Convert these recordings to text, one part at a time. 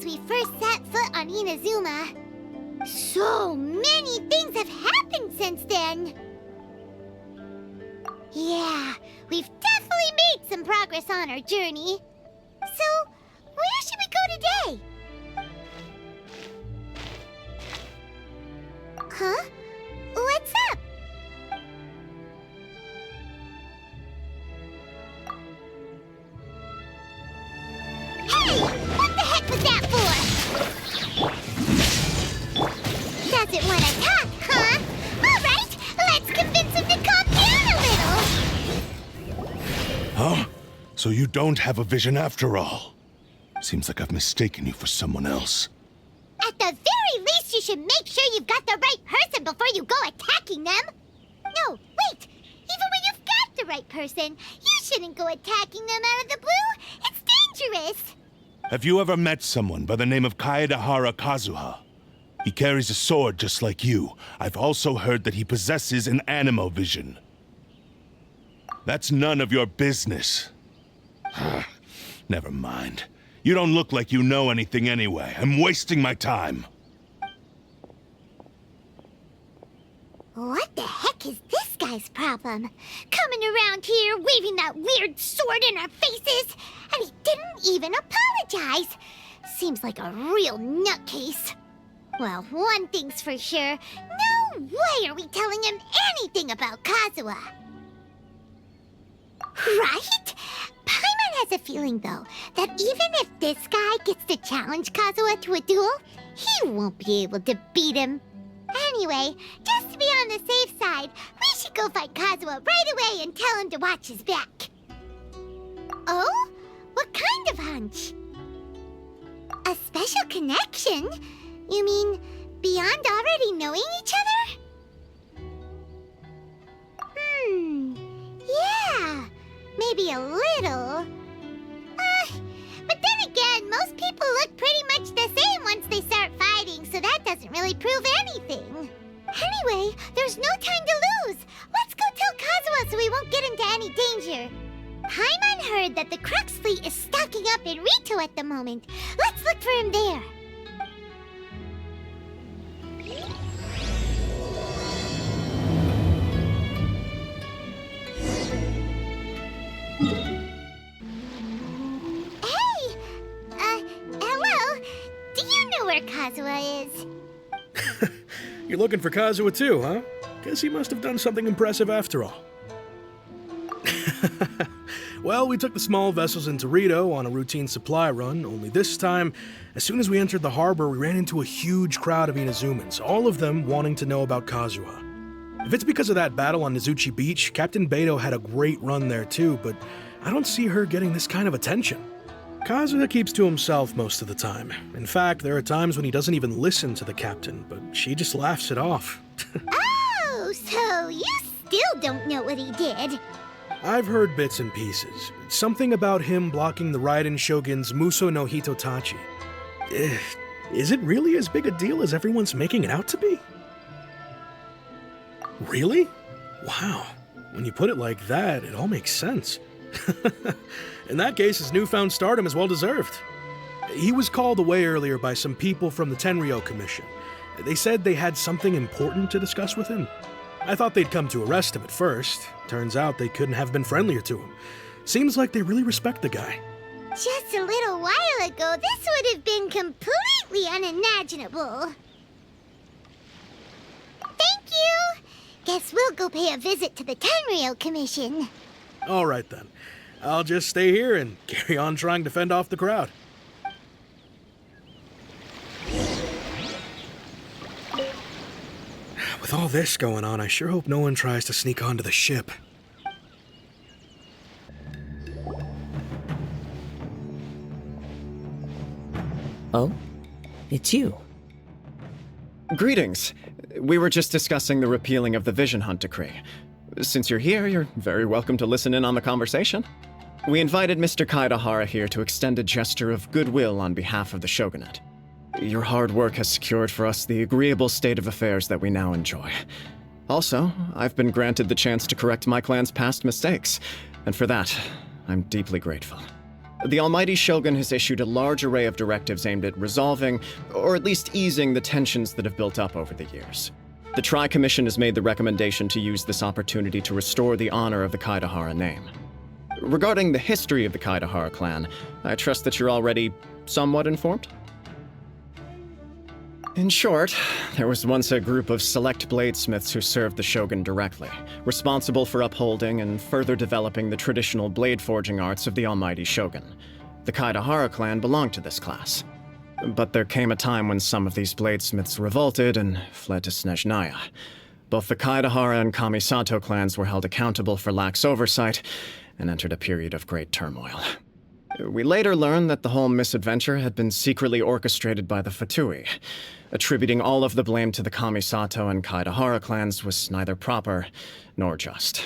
since we first set foot on Inazuma. So many things have happened since then. Yeah, we've definitely made some progress on our journey. So, where should we go today? Huh? What's up? Hey! What the heck was that for? Doesn't want to talk, huh? Alright, let's convince him to calm down a little! Huh? So you don't have a vision after all? Seems like I've mistaken you for someone else. At the very least, you should make sure you've got the right person before you go attacking them! No, wait! Even when you've got the right person, you shouldn't go attacking them out of the blue! It's dangerous! Have you ever met someone by the name of Kazuha? He carries a sword just like you. I've also heard that he possesses an animo vision. That's none of your business. Never mind. You don't look like you know anything anyway. I'm wasting my time. What the heck is this guy's problem? Coming around here, waving that weird sword in our faces, and he didn't even apologize. Seems like a real nutcase. Well, one thing's for sure. No way are we telling him anything about Kazuha. Right? Paimon has a feeling, though, that even if this guy gets to challenge Kazuha to a duel, he won't be able to beat him. Anyway, just to be on the safe side, we should go find Kazuha right away and tell him to watch his back. Oh? What kind of hunch? A special connection? You mean beyond already knowing each other? Yeah, maybe a little. But then again, most people look pretty much the same once they start fighting, so that doesn't really prove anything. Anyway, there's no time to lose. Let's go tell Kazuha so we won't get into any danger. Paimon heard that the Crux fleet is stocking up in Rito at the moment. Let's look for him there. Hello? Do you know where Kazuha is? You're looking for Kazuha too, huh? Guess he must have done something impressive after all. Well, we took the small vessels into Rito on a routine supply run, only this time, as soon as we entered the harbor, we ran into a huge crowd of Inazumans, all of them wanting to know about Kazuha. If it's because of that battle on Nizuchi Beach, Captain Beto had a great run there too, but I don't see her getting this kind of attention. Kazuha keeps to himself most of the time. In fact, there are times when he doesn't even listen to the captain, but she just laughs it off. Oh, so you still don't know what he did? I've heard bits and pieces. Something about him blocking the Raiden Shogun's Muso no Hitotachi. Is it really as big a deal as everyone's making it out to be? Really? Wow. When you put it like that, it all makes sense. In that case, his newfound stardom is well deserved. He was called away earlier by some people from the Tenryou Commission. They said they had something important to discuss with him. I thought they'd come to arrest him at first. Turns out they couldn't have been friendlier to him. Seems like they really respect the guy. Just a little while ago, this would have been completely unimaginable. Thank you! Guess we'll go pay a visit to the Tenryou Commission. All right then. I'll just stay here and carry on trying to fend off the crowd. With all this going on, I sure hope no one tries to sneak onto the ship. Oh? It's you. Greetings. We were just discussing the repealing of the Vision Hunt Decree. Since you're here, you're very welcome to listen in on the conversation. We invited Mr. Kaidahara here to extend a gesture of goodwill on behalf of the Shogunate. Your hard work has secured for us the agreeable state of affairs that we now enjoy. Also, I've been granted the chance to correct my clan's past mistakes, and for that, I'm deeply grateful. The Almighty Shogun has issued a large array of directives aimed at resolving, or at least easing, the tensions that have built up over the years. The Tri-Commission has made the recommendation to use this opportunity to restore the honor of the Kaedahara name. Regarding the history of the Kaedahara clan, I trust that you're already somewhat informed? In short, there was once a group of select bladesmiths who served the shogun directly, responsible for upholding and further developing the traditional blade forging arts of the Almighty Shogun. The Kaedahara clan belonged to this class. But there came a time when some of these bladesmiths revolted and fled to Snezhnaya. Both the Kaedahara and Kamisato clans were held accountable for lax oversight and entered a period of great turmoil. We later learned that the whole misadventure had been secretly orchestrated by the Fatui. Attributing all of the blame to the Kamisato and Kaedahara clans was neither proper nor just.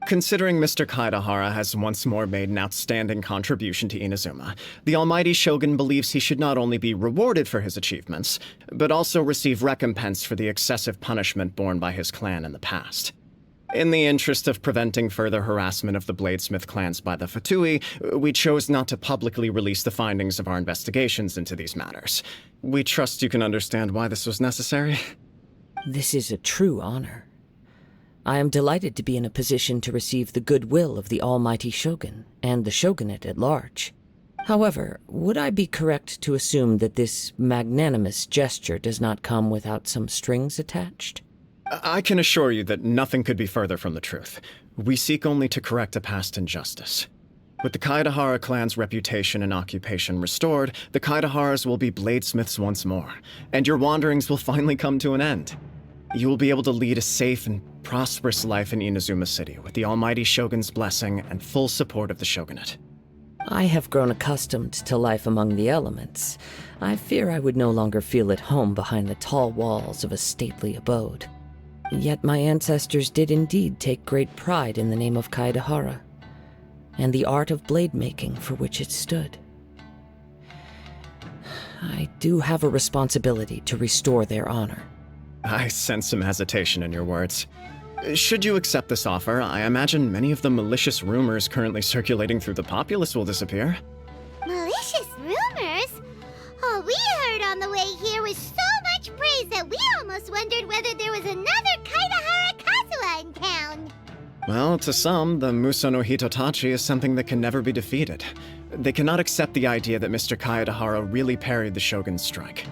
Considering Mr. Kaedahara has once more made an outstanding contribution to Inazuma, the Almighty Shogun believes he should not only be rewarded for his achievements, but also receive recompense for the excessive punishment borne by his clan in the past. In the interest of preventing further harassment of the bladesmith clans by the Fatui, we chose not to publicly release the findings of our investigations into these matters. We trust you can understand why this was necessary. This is a true honor. I am delighted to be in a position to receive the goodwill of the Almighty Shogun and the shogunate at large. However, would I be correct to assume that this magnanimous gesture does not come without some strings attached? I can assure you that nothing could be further from the truth. We seek only to correct a past injustice. With the Kaedahara clan's reputation and occupation restored, the Kaedaharas will be bladesmiths once more, and your wanderings will finally come to an end. You will be able to lead a safe and prosperous life in Inazuma City with the Almighty Shogun's blessing and full support of the shogunate. I have grown accustomed to life among the elements. I fear I would no longer feel at home behind the tall walls of a stately abode. Yet my ancestors did indeed take great pride in the name of Kaedahara, and the art of blade making for which it stood. I do have a responsibility to restore their honor. I sense some hesitation in your words. Should you accept this offer, I imagine many of the malicious rumors currently circulating through the populace will disappear. Malicious rumors? All we heard on the way here was so much praise that we almost wondered whether there was another Kaedahara Kazuha in town. Well, to some, the Muso no Hitotachi is something that can never be defeated. They cannot accept the idea that Mr. Kaedahara really parried the Shogun's strike.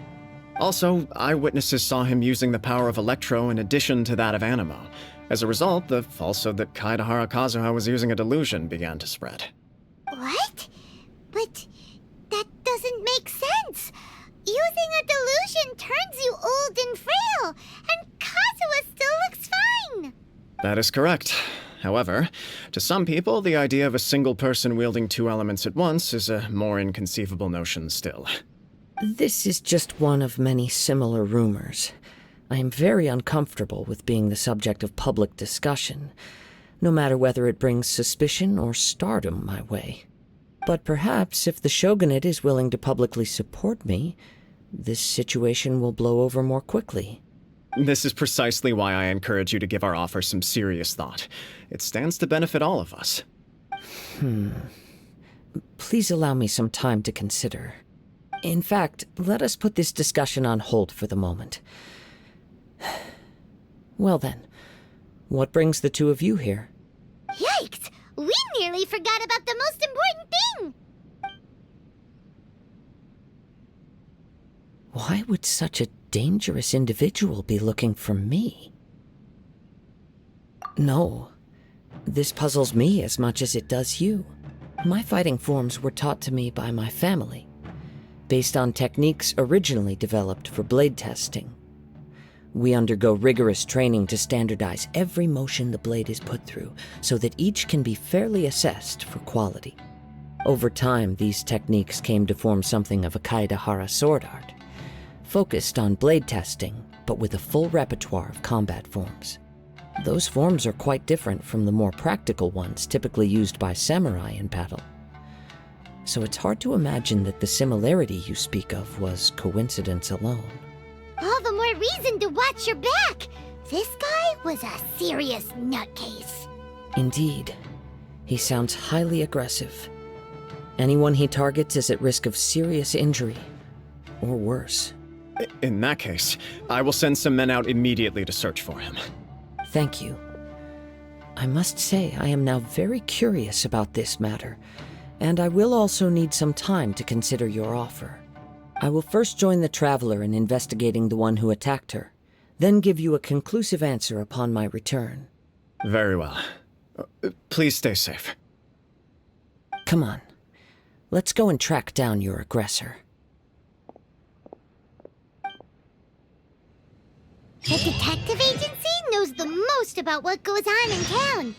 Also, eyewitnesses saw him using the power of Electro in addition to that of Animo. As a result, the falsehood that Kaedahara Kazuha was using a delusion began to spread. What? But that doesn't make sense. Using a delusion turns you old and frail, and Kazuha still looks fine. That is correct. However, to some people, the idea of a single person wielding two elements at once is a more inconceivable notion still. This is just one of many similar rumors. I am very uncomfortable with being the subject of public discussion, no matter whether it brings suspicion or stardom my way. But perhaps if the shogunate is willing to publicly support me, this situation will blow over more quickly. This is precisely why I encourage you to give our offer some serious thought. It stands to benefit all of us. Please allow me some time to consider. In fact, let us put this discussion on hold for the moment. Well then, what brings the two of you here? Yikes! We nearly forgot about the most important thing! Why would such a dangerous individual be looking for me? No, this puzzles me as much as it does you. My fighting forms were taught to me by my family, based on techniques originally developed for blade testing. We undergo rigorous training to standardize every motion the blade is put through, so that each can be fairly assessed for quality. Over time, these techniques came to form something of a Kaedahara sword art, focused on blade testing, but with a full repertoire of combat forms. Those forms are quite different from the more practical ones typically used by samurai in battle. So it's hard to imagine that the similarity you speak of was coincidence alone. All the more reason to watch your back! This guy was a serious nutcase. Indeed. He sounds highly aggressive. Anyone he targets is at risk of serious injury, or worse. In that case, I will send some men out immediately to search for him. Thank you. I must say I am now very curious about this matter, and I will also need some time to consider your offer. I will first join the Traveler in investigating the one who attacked her, then give you a conclusive answer upon my return. Very well. Please stay safe. Come on. Let's go and track down your aggressor. The detective agency knows the most about what goes on in town.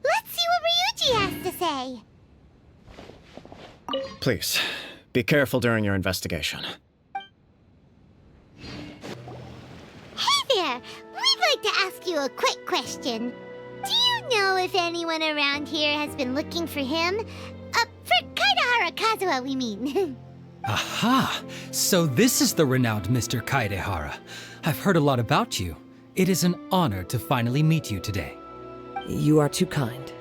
Let's see what Ryuji has to say. Please, be careful during your investigation. Hey there! We'd like to ask you a quick question. Do you know if anyone around here has been looking for him? For Kaidahara Kazuha, we mean. Aha! So this is the renowned Mr. Kaidehara. I've heard a lot about you. It is an honor to finally meet you today. You are too kind.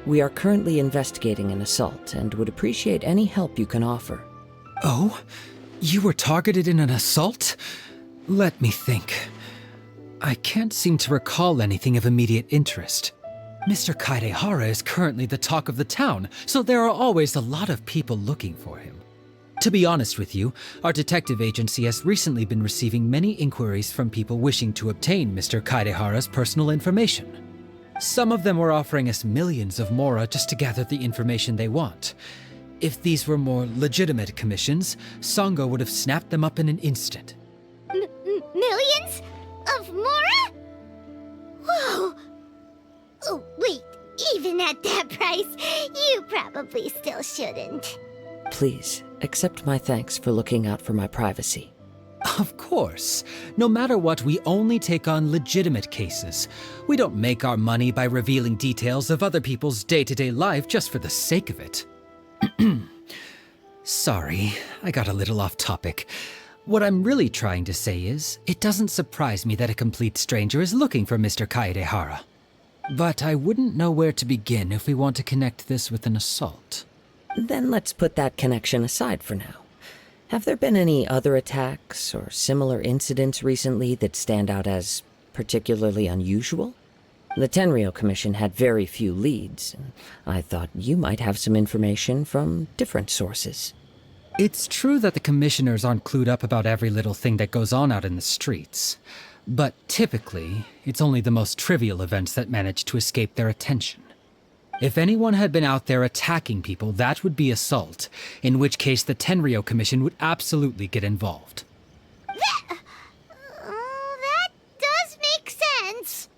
We are currently investigating an assault and would appreciate any help you can offer. Oh? You were targeted in an assault? Let me think. I can't seem to recall anything of immediate interest. Mr. Kaidehara is currently the talk of the town, so there are always a lot of people looking for him. To be honest with you, our detective agency has recently been receiving many inquiries from people wishing to obtain Mr. Kaidehara's personal information. Some of them were offering us millions of mora just to gather the information they want. If these were more legitimate commissions, Sango would have snapped them up in an instant. Millions? Of mora? Whoa! Oh, wait, even at that price, you probably still shouldn't. Please, accept my thanks for looking out for my privacy. Of course. No matter what, we only take on legitimate cases. We don't make our money by revealing details of other people's day-to-day life just for the sake of it. Sorry, I got a little off topic. What I'm really trying to say is, it doesn't surprise me that a complete stranger is looking for Mr. Kaedehara. But I wouldn't know where to begin if we want to connect this with an assault. Then let's put that connection aside for now. Have there been any other attacks or similar incidents recently that stand out as particularly unusual? The Tenryou Commission had very few leads, and I thought you might have some information from different sources. It's true that the commissioners aren't clued up about every little thing that goes on out in the streets. But typically, it's only the most trivial events that manage to escape their attention. If anyone had been out there attacking people, that would be assault, in which case the Tenryou Commission would absolutely get involved. That does make sense.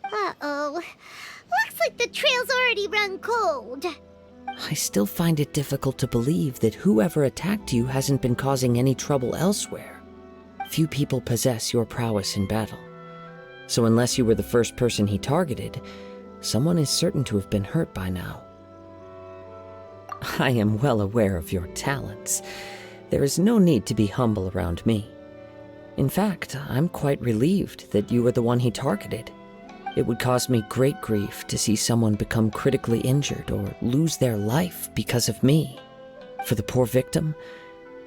Uh-oh. Looks like the trail's already run cold. I still find it difficult to believe that whoever attacked you hasn't been causing any trouble elsewhere. Few people possess your prowess in battle. So unless you were the first person he targeted, someone is certain to have been hurt by now. I am well aware of your talents. There is no need to be humble around me. In fact, I'm quite relieved that you were the one he targeted. It would cause me great grief to see someone become critically injured or lose their life because of me. For the poor victim,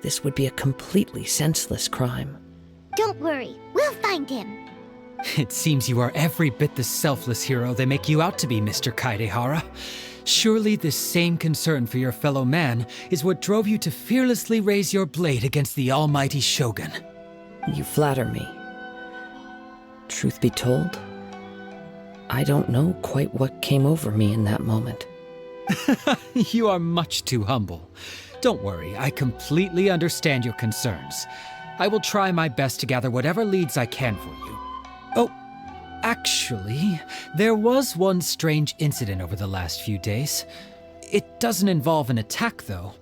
this would be a completely senseless crime. Don't worry, we'll find him. It seems you are every bit the selfless hero they make you out to be, Mr. Kaedehara. Surely this same concern for your fellow man is what drove you to fearlessly raise your blade against the almighty Shogun. You flatter me. Truth be told, I don't know quite what came over me in that moment. You are much too humble. Don't worry, I completely understand your concerns. I will try my best to gather whatever leads I can for you. Oh, actually, there was one strange incident over the last few days. It doesn't involve an attack, though.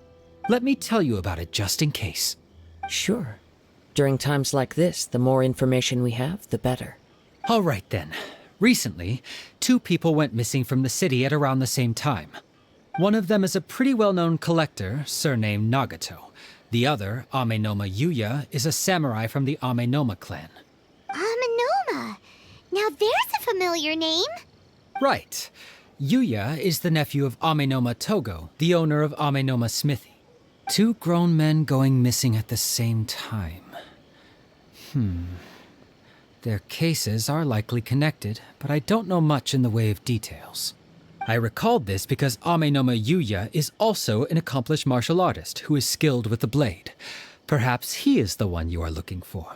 Let me tell you about it just in case. Sure. During times like this, the more information we have, the better. All right, then. Recently, 2 people went missing from the city at around the same time. One of them is a pretty well-known collector, surnamed Nagato. The other, Amenoma Yuya, is a samurai from the Amenoma clan. Amenoma? Now there's a familiar name. Right. Yuya is the nephew of Amenoma Togo, the owner of Amenoma Smithy. 2 grown men going missing at the same time. Their cases are likely connected, but I don't know much in the way of details. I recalled this because Amenoma Yuya is also an accomplished martial artist who is skilled with the blade. Perhaps he is the one you are looking for.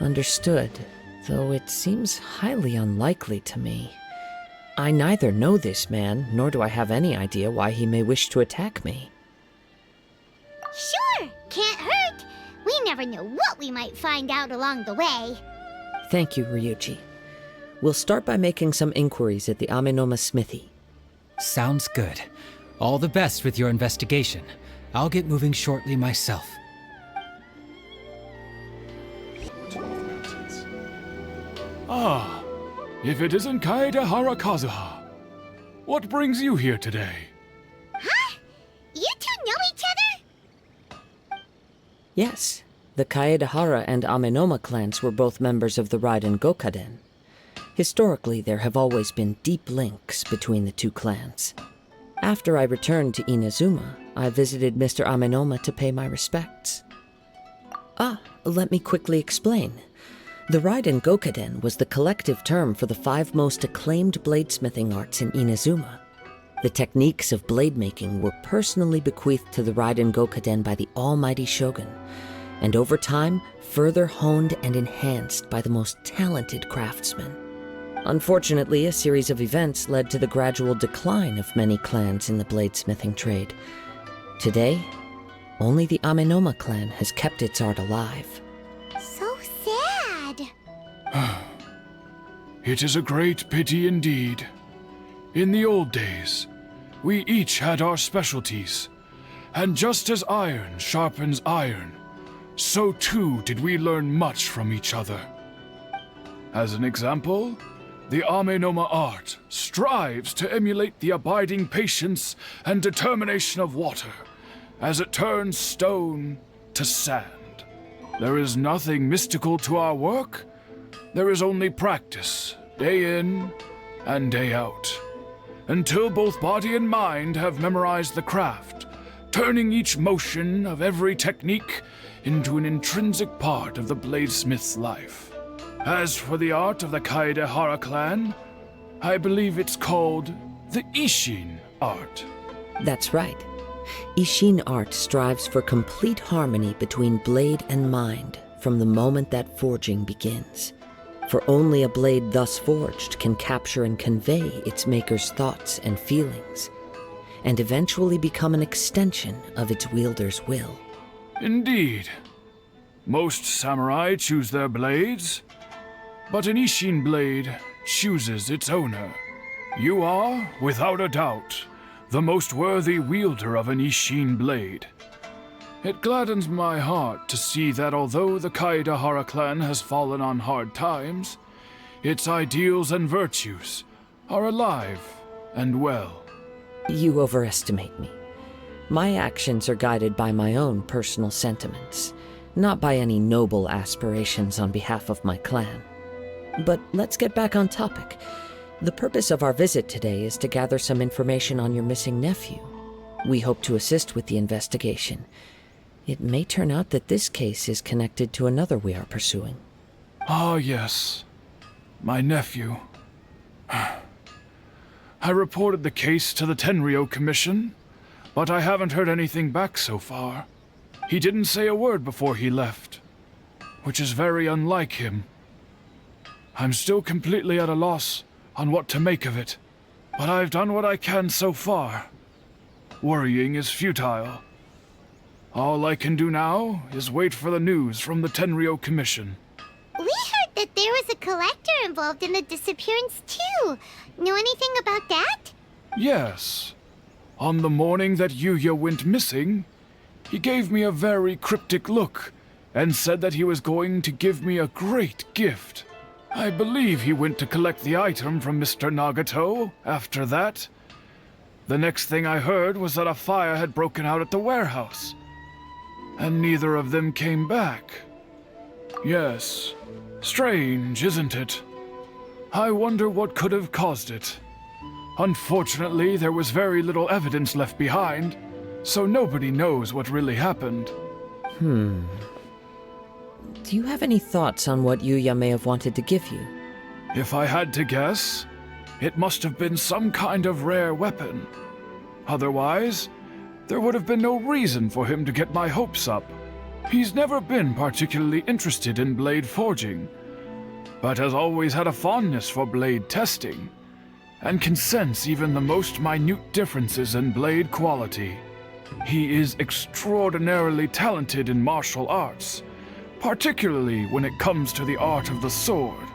Understood, though it seems highly unlikely to me. I neither know this man, nor do I have any idea why he may wish to attack me. Sure, can't hurt. We never know what we might find out along the way. Thank you, Ryuji. We'll start by making some inquiries at the Amenoma Smithy. Sounds good. All the best with your investigation. I'll get moving shortly myself. Ah, if it isn't Kaedehara Kazuha. What brings you here today? Huh? You two know each other? Yes, the Kaedehara and Amenoma clans were both members of the Raiden Gokaden. Historically, there have always been deep links between the 2 clans. After I returned to Inazuma, I visited Mr. Amenoma to pay my respects. Let me quickly explain. The Raiden Gokaden was the collective term for the 5 most acclaimed bladesmithing arts in Inazuma. The techniques of blade making were personally bequeathed to the Raiden Gokaden by the almighty shogun, and over time, further honed and enhanced by the most talented craftsmen. Unfortunately, a series of events led to the gradual decline of many clans in the bladesmithing trade. Today, only the Amenoma clan has kept its art alive. So sad. It is a great pity indeed. In the old days, we each had our specialties, and just as iron sharpens iron, so too did we learn much from each other. As an example, the Amenoma art strives to emulate the abiding patience and determination of water as it turns stone to sand. There is nothing mystical to our work. There is only practice, day in and day out, until both body and mind have memorized the craft, turning each motion of every technique into an intrinsic part of the bladesmith's life. As for the art of the Kaedehara clan, I believe it's called the Ishin art. That's right. Ishin art strives for complete harmony between blade and mind from the moment that forging begins. For only a blade thus forged can capture and convey its maker's thoughts and feelings, and eventually become an extension of its wielder's will. Indeed. Most samurai choose their blades, but an Ishin blade chooses its owner. You are, without a doubt, the most worthy wielder of an Ishin blade. It gladdens my heart to see that although the Kaedehara clan has fallen on hard times, its ideals and virtues are alive and well. You overestimate me. My actions are guided by my own personal sentiments, not by any noble aspirations on behalf of my clan. But let's get back on topic. The purpose of our visit today is to gather some information on your missing nephew. We hope to assist with the investigation. It may turn out that this case is connected to another we are pursuing. Ah, yes. My nephew. I reported the case to the Tenryou Commission, but I haven't heard anything back so far. He didn't say a word before he left, which is very unlike him. I'm still completely at a loss on what to make of it, but I've done what I can so far. Worrying is futile. All I can do now is wait for the news from the Tenryou Commission. We heard that there was a collector involved in the disappearance too. Know anything about that? Yes. On the morning that Yuya went missing, he gave me a very cryptic look and said that he was going to give me a great gift. I believe he went to collect the item from Mr. Nagato after that. The next thing I heard was that a fire had broken out at the warehouse, and neither of them came back. Yes, strange, isn't it? I wonder what could have caused it. Unfortunately, there was very little evidence left behind, so nobody knows what really happened. Do you have any thoughts on what Yuya may have wanted to give you? If I had to guess, it must have been some kind of rare weapon. Otherwise, there would have been no reason for him to get my hopes up. He's never been particularly interested in blade forging, but has always had a fondness for blade testing, and can sense even the most minute differences in blade quality. He is extraordinarily talented in martial arts, particularly when it comes to the art of the sword.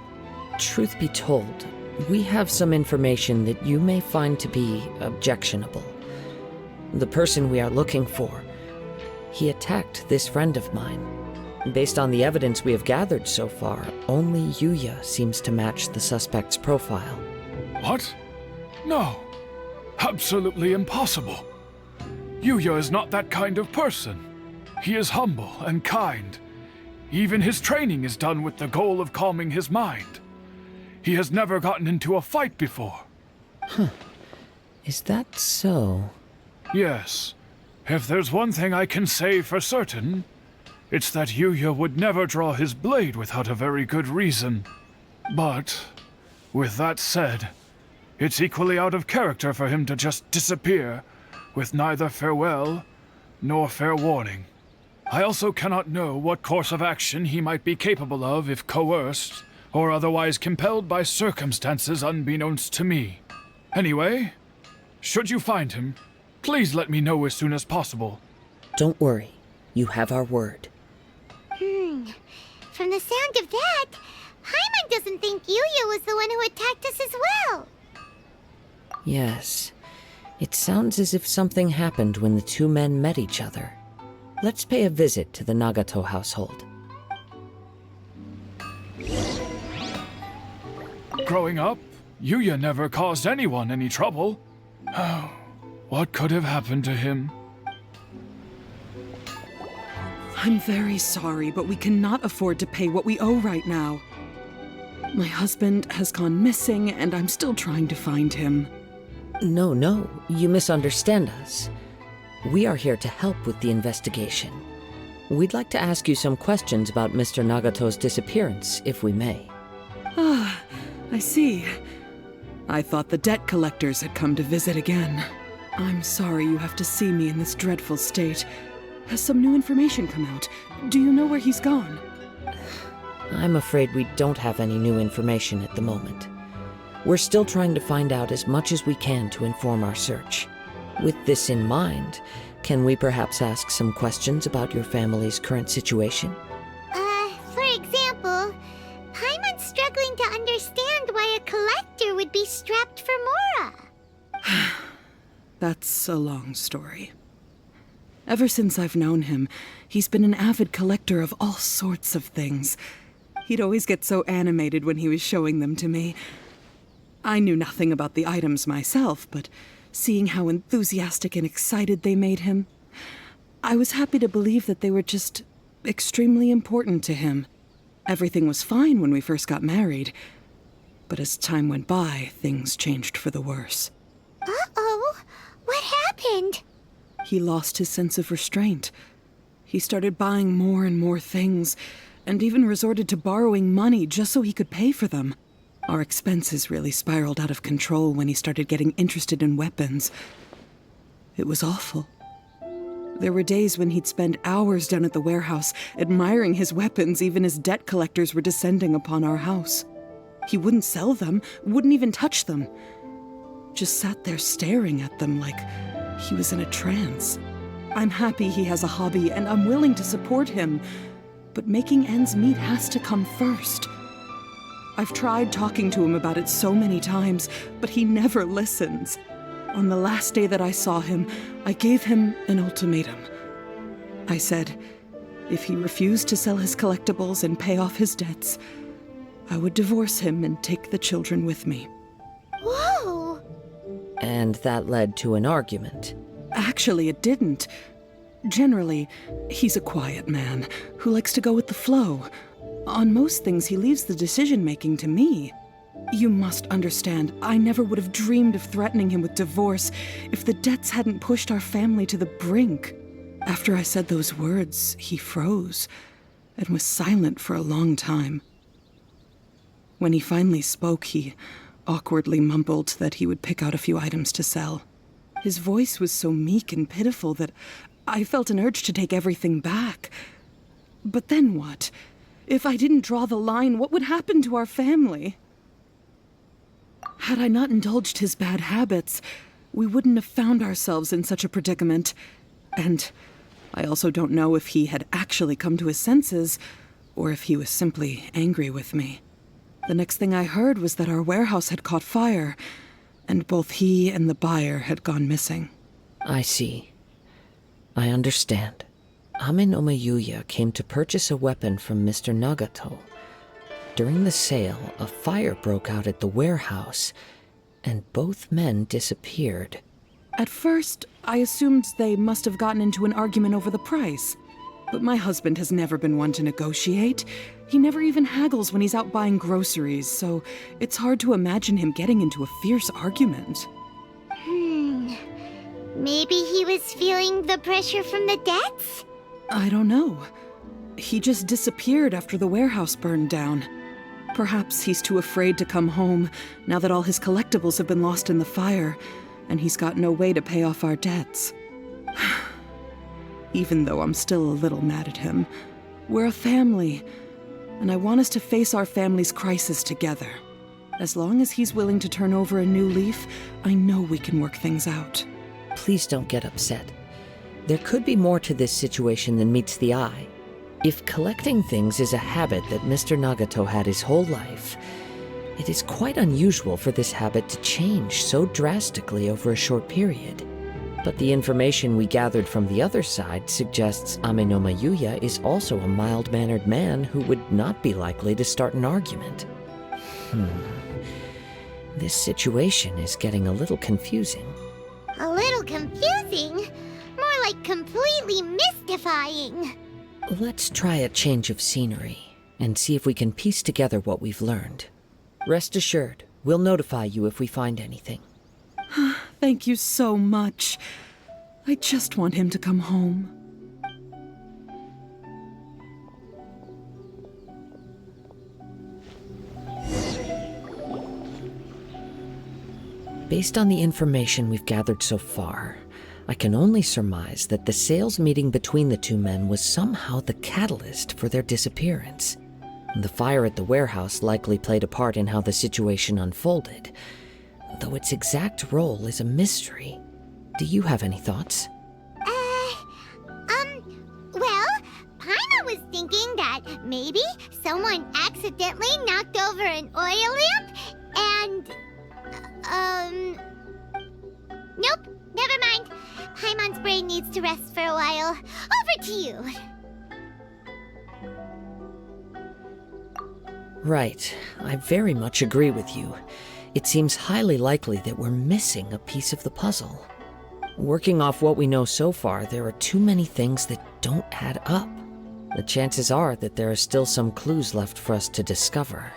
Truth be told, we have some information that you may find to be objectionable. The person we are looking for, he attacked this friend of mine. Based on the evidence we have gathered so far, only Yuya seems to match the suspect's profile. What? No. Absolutely impossible. Yuya is not that kind of person. He is humble and kind. Even his training is done with the goal of calming his mind. He has never gotten into a fight before. Is that so? Yes. If there's one thing I can say for certain, it's that Yuya would never draw his blade without a very good reason. But, with that said, it's equally out of character for him to just disappear, with neither farewell nor fair warning. I also cannot know what course of action he might be capable of if coerced, or otherwise compelled by circumstances unbeknownst to me. Anyway, should you find him, please let me know as soon as possible. Don't worry, you have our word. From the sound of that, Paimon doesn't think Yuya was the one who attacked us as well. Yes, it sounds as if something happened when the two men met each other. Let's pay a visit to the Nagato household. Growing up, Yuya never caused anyone any trouble. Oh, what could have happened to him? I'm very sorry, but we cannot afford to pay what we owe right now. My husband has gone missing, and I'm still trying to find him. No, you misunderstand us. We are here to help with the investigation. We'd like to ask you some questions about Mr. Nagato's disappearance, if we may. Ah, I see. I thought the debt collectors had come to visit again. I'm sorry you have to see me in this dreadful state. Has some new information come out? Do you know where he's gone? I'm afraid we don't have any new information at the moment. We're still trying to find out as much as we can to inform our search. With this in mind, can we perhaps ask some questions about your family's current situation? For example, Paimon's struggling to understand why a collector would be strapped for Mora. That's a long story. Ever since I've known him, he's been an avid collector of all sorts of things. He'd always get so animated when he was showing them to me. I knew nothing about the items myself, but seeing how enthusiastic and excited they made him, I was happy to believe that they were just extremely important to him. Everything was fine when we first got married, but as time went by, things changed for the worse. Uh-oh, what happened? He lost his sense of restraint. He started buying more and more things, and even resorted to borrowing money just so he could pay for them. Our expenses really spiraled out of control when he started getting interested in weapons. It was awful. There were days when he'd spend hours down at the warehouse, admiring his weapons even as debt collectors were descending upon our house. He wouldn't sell them, wouldn't even touch them. Just sat there staring at them like he was in a trance. I'm happy he has a hobby, and I'm willing to support him, but making ends meet has to come first. I've tried talking to him about it so many times, but he never listens. On the last day that I saw him, I gave him an ultimatum. I said, if he refused to sell his collectibles and pay off his debts, I would divorce him and take the children with me. Whoa! And that led to an argument. Actually, it didn't. Generally, he's a quiet man who likes to go with the flow. On most things, he leaves the decision-making to me. You must understand, I never would have dreamed of threatening him with divorce if the debts hadn't pushed our family to the brink. After I said those words, he froze and was silent for a long time. When he finally spoke, he awkwardly mumbled that he would pick out a few items to sell. His voice was so meek and pitiful that I felt an urge to take everything back. But then what? If I didn't draw the line, what would happen to our family? Had I not indulged his bad habits, we wouldn't have found ourselves in such a predicament. And I also don't know if he had actually come to his senses, or if he was simply angry with me. The next thing I heard was that our warehouse had caught fire, and both he and the buyer had gone missing. I see. I understand. Amenoma Yuya came to purchase a weapon from Mr. Nagato. During the sale, a fire broke out at the warehouse, and both men disappeared. At first, I assumed they must have gotten into an argument over the price. But my husband has never been one to negotiate. He never even haggles when he's out buying groceries, so it's hard to imagine him getting into a fierce argument. Maybe he was feeling the pressure from the debts? I don't know. He just disappeared after the warehouse burned down. Perhaps he's too afraid to come home now that all his collectibles have been lost in the fire, and he's got no way to pay off our debts. Even though I'm still a little mad at him, we're a family, and I want us to face our family's crisis together. As long as he's willing to turn over a new leaf, I know we can work things out. Please don't get upset. There could be more to this situation than meets the eye. If collecting things is a habit that Mr. Nagato had his whole life, it is quite unusual for this habit to change so drastically over a short period. But the information we gathered from the other side suggests Amenoma Yuya is also a mild-mannered man who would not be likely to start an argument. This situation is getting a little confusing. A little confusing? More like completely mystifying. Let's try a change of scenery and see if we can piece together what we've learned. Rest assured, we'll notify you if we find anything. Thank you so much. I just want him to come home. Based on the information we've gathered so far, I can only surmise that the sales meeting between the two men was somehow the catalyst for their disappearance. The fire at the warehouse likely played a part in how the situation unfolded, though its exact role is a mystery. Do you have any thoughts? Well, Paimon was thinking that maybe someone accidentally knocked over an oil lamp and, nope, never mind. Paimon's brain needs to rest for a while. Over to you. Right, I very much agree with you. It seems highly likely that we're missing a piece of the puzzle. Working off what we know so far, there are too many things that don't add up. The chances are that there are still some clues left for us to discover.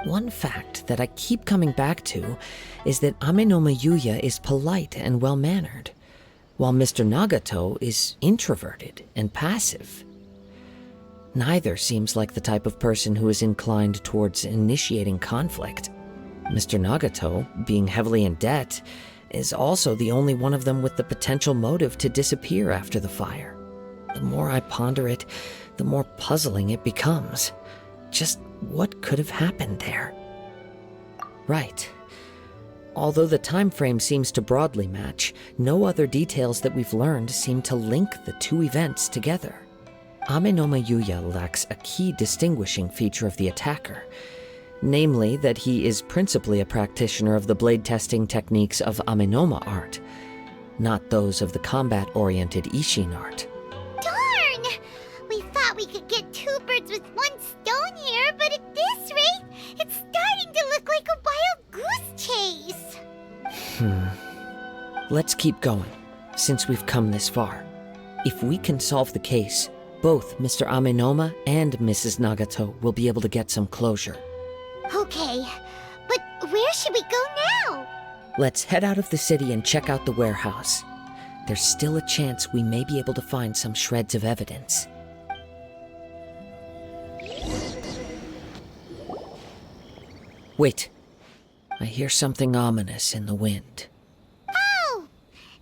One fact that I keep coming back to is that Amenoma Yuya is polite and well-mannered, while Mr. Nagato is introverted and passive. Neither seems like the type of person who is inclined towards initiating conflict. Mr. Nagato, being heavily in debt, is also the only one of them with the potential motive to disappear after the fire. The more I ponder it, the more puzzling it becomes. Just what could have happened there? Right. Although the time frame seems to broadly match, no other details that we've learned seem to link the two events together. Amenoma Yuya lacks a key distinguishing feature of the attacker, namely that he is principally a practitioner of the blade testing techniques of Amenoma art, not those of the combat-oriented Ishin art. Darn! We thought we could get two birds with one stone here, but at this rate, it's starting to look like a wild goose chase. Let's keep going, since we've come this far. If we can solve the case, both Mr. Amenoma and Mrs. Nagato will be able to get some closure. Okay, But where should we go now? Let's head out of the city and check out the warehouse. There's still a chance we may be able to find some shreds of evidence. Wait. I hear something ominous in the wind. Oh!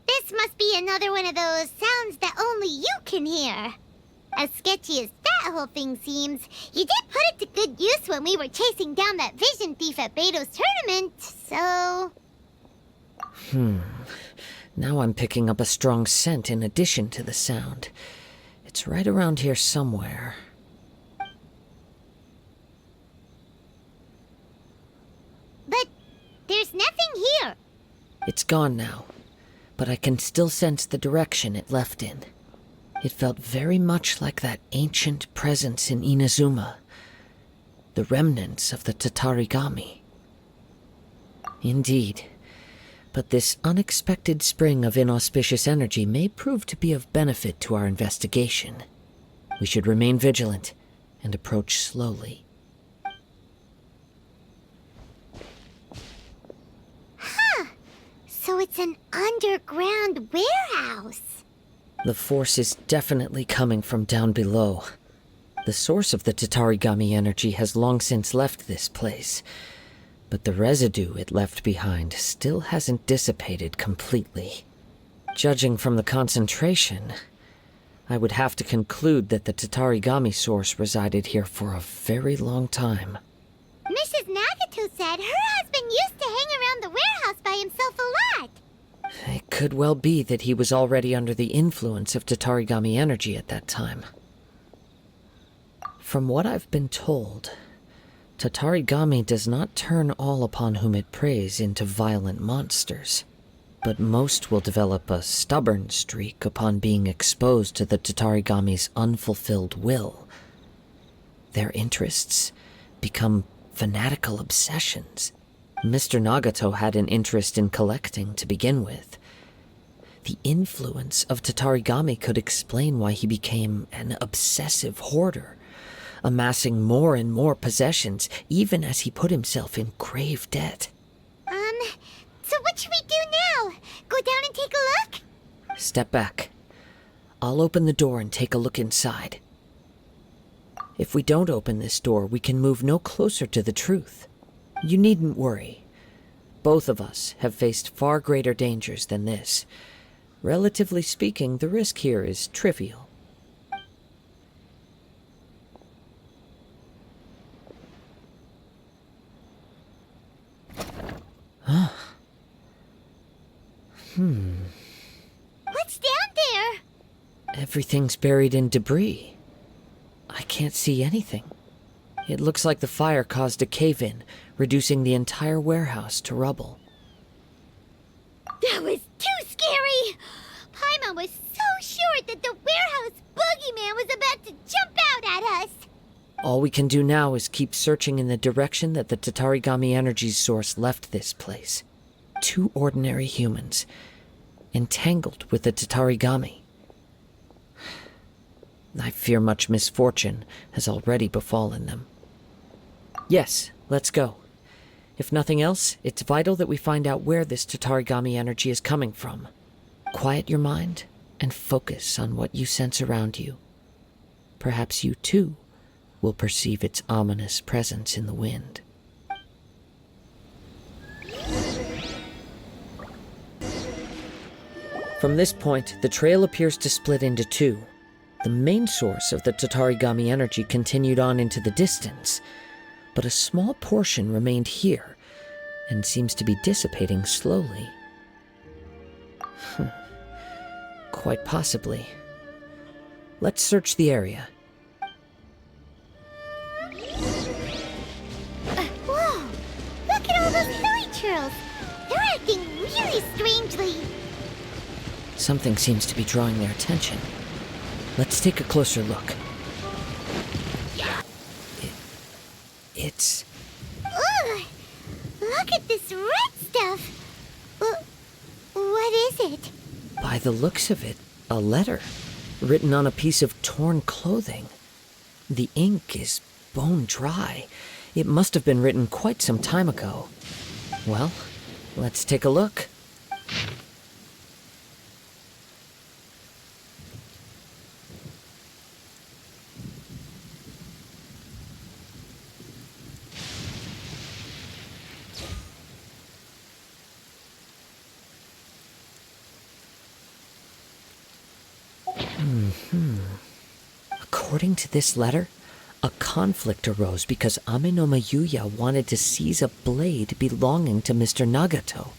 This must be another one of those sounds that only you can hear. As sketchy as that whole thing seems, you did put it to good use when we were chasing down that vision thief at Beto's tournament, so... Now I'm picking up a strong scent in addition to the sound. It's right around here somewhere. But there's nothing here. It's gone now, but I can still sense the direction it left in. It felt very much like that ancient presence in Inazuma, the remnants of the Tatarigami. Indeed, but this unexpected spring of inauspicious energy may prove to be of benefit to our investigation. We should remain vigilant and approach slowly. So it's an underground warehouse. The force is definitely coming from down below. The source of the Tatarigami energy has long since left this place, but the residue it left behind still hasn't dissipated completely. Judging from the concentration, I would have to conclude that the Tatarigami source resided here for a very long time. Mrs. Nagato said her husband used to hang around the warehouse by himself a lot. It could well be that he was already under the influence of Tatarigami energy at that time. From what I've been told, Tatarigami does not turn all upon whom it preys into violent monsters, but most will develop a stubborn streak upon being exposed to the Tatarigami's unfulfilled will. Their interests become fanatical obsessions. Mr. Nagato had an interest in collecting to begin with. The influence of Tatarigami could explain why he became an obsessive hoarder, amassing more and more possessions even as he put himself in grave debt. So what should we do now? Go down and take a look? Step back. I'll open the door and take a look inside. If we don't open this door, we can move no closer to the truth. You needn't worry. Both of us have faced far greater dangers than this. Relatively speaking, the risk here is trivial. What's down there? Everything's buried in debris. I can't see anything. It looks like the fire caused a cave-in, reducing the entire warehouse to rubble. That was too scary! Paimon was so sure that the warehouse boogeyman was about to jump out at us! All we can do now is keep searching in the direction that the Tatarigami energy's source left this place. 2 ordinary humans, entangled with the Tatarigami. I fear much misfortune has already befallen them. Yes, let's go. If nothing else, it's vital that we find out where this Tatarigami energy is coming from. Quiet your mind and focus on what you sense around you. Perhaps you, too, will perceive its ominous presence in the wind. From this point, the trail appears to split into 2. The main source of the Tatarigami energy continued on into the distance, but a small portion remained here and seems to be dissipating slowly. Quite possibly. Let's search the area. Whoa! Look at all those hilly churls! They're acting really strangely! Something seems to be drawing their attention. Let's take a closer look. It's... Ugh! Look at this red stuff! What is it? By the looks of it, a letter, written on a piece of torn clothing. The ink is bone dry. It must have been written quite some time ago. Well, let's take a look. According to this letter, a conflict arose because Amenoma Yuya wanted to seize a blade belonging to Mr. Nagato.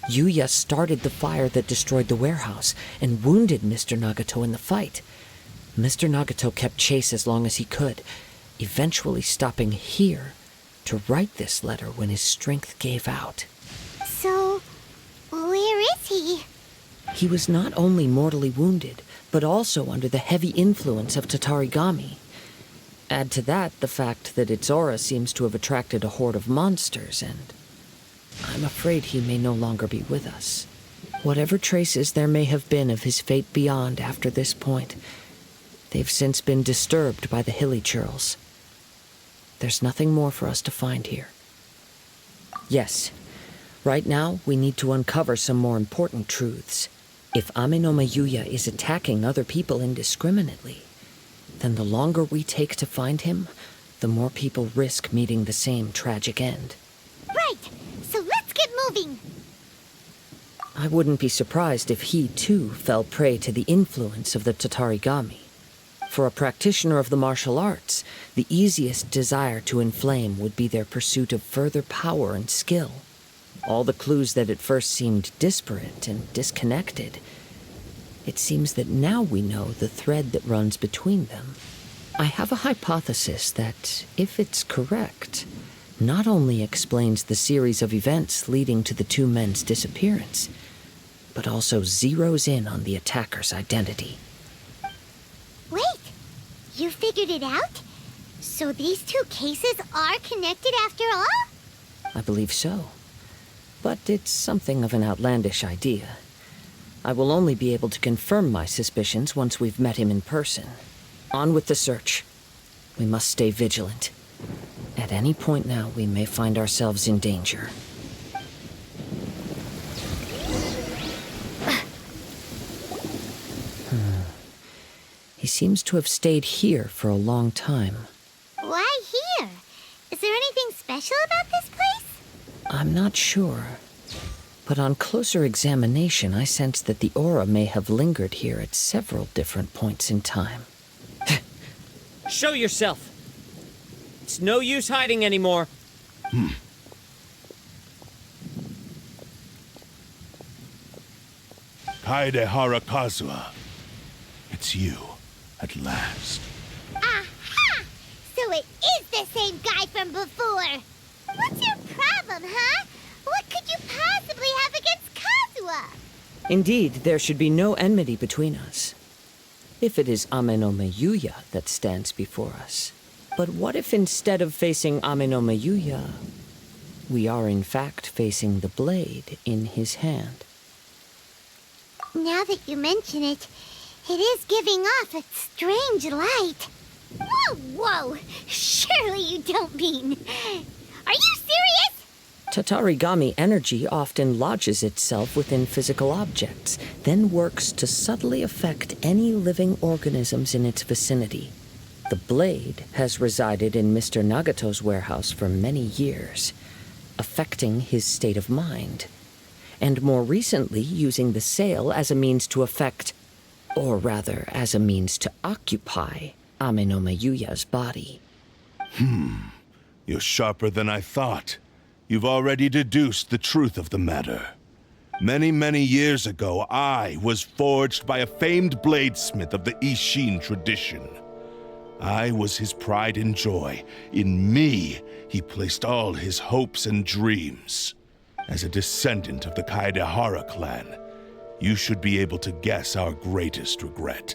Yuya started the fire that destroyed the warehouse and wounded Mr. Nagato in the fight. Mr. Nagato kept chase as long as he could, eventually stopping here to write this letter when his strength gave out. So, where is he? He was not only mortally wounded, but also under the heavy influence of Tatarigami. Add to that the fact that its aura seems to have attracted a horde of monsters, and I'm afraid he may no longer be with us. Whatever traces there may have been of his fate beyond after this point, they've since been disturbed by the hilly churls. There's nothing more for us to find here. Yes, right now we need to uncover some more important truths. If Amenoma Yuya is attacking other people indiscriminately, then the longer we take to find him, the more people risk meeting the same tragic end. Right, so let's get moving. I wouldn't be surprised if he, too, fell prey to the influence of the Tatarigami. For a practitioner of the martial arts, the easiest desire to inflame would be their pursuit of further power and skill. All the clues that at first seemed disparate and disconnected, it seems that now we know the thread that runs between them. I have a hypothesis that, if it's correct, not only explains the series of events leading to the two men's disappearance, but also zeroes in on the attacker's identity. Wait, you figured it out? So these two cases are connected after all? I believe so. But it's something of an outlandish idea. I will only be able to confirm my suspicions once we've met him in person. On with the search. We must stay vigilant. At any point now, we may find ourselves in danger. He seems to have stayed here for a long time. Why here? Is there anything special about this place? I'm not sure. But on closer examination, I sense that the aura may have lingered here at several different points in time. Show yourself! It's no use hiding anymore. Kaedehara Kazuha. It's you, at last. Aha! So it is the same guy from before! What's your problem, huh? What could you possibly have against Kazuha? Indeed, there should be no enmity between us. If it is Amenoma Yuya that stands before us. But what if instead of facing Amenoma Yuya, we are in fact facing the blade in his hand? Now that you mention it, it is giving off a strange light. Whoa, whoa! Surely you don't mean... Are you serious? Tatarigami energy often lodges itself within physical objects, then works to subtly affect any living organisms in its vicinity. The blade has resided in Mr. Nagato's warehouse for many years, affecting his state of mind, and more recently using the sale as a means to affect, or rather as a means to occupy, Amenoma Yuya's body. You're sharper than I thought. You've already deduced the truth of the matter. Many, many years ago, I was forged by a famed bladesmith of the Ishin tradition. I was his pride and joy. In me, he placed all his hopes and dreams. As a descendant of the Kaedehara clan, you should be able to guess our greatest regret.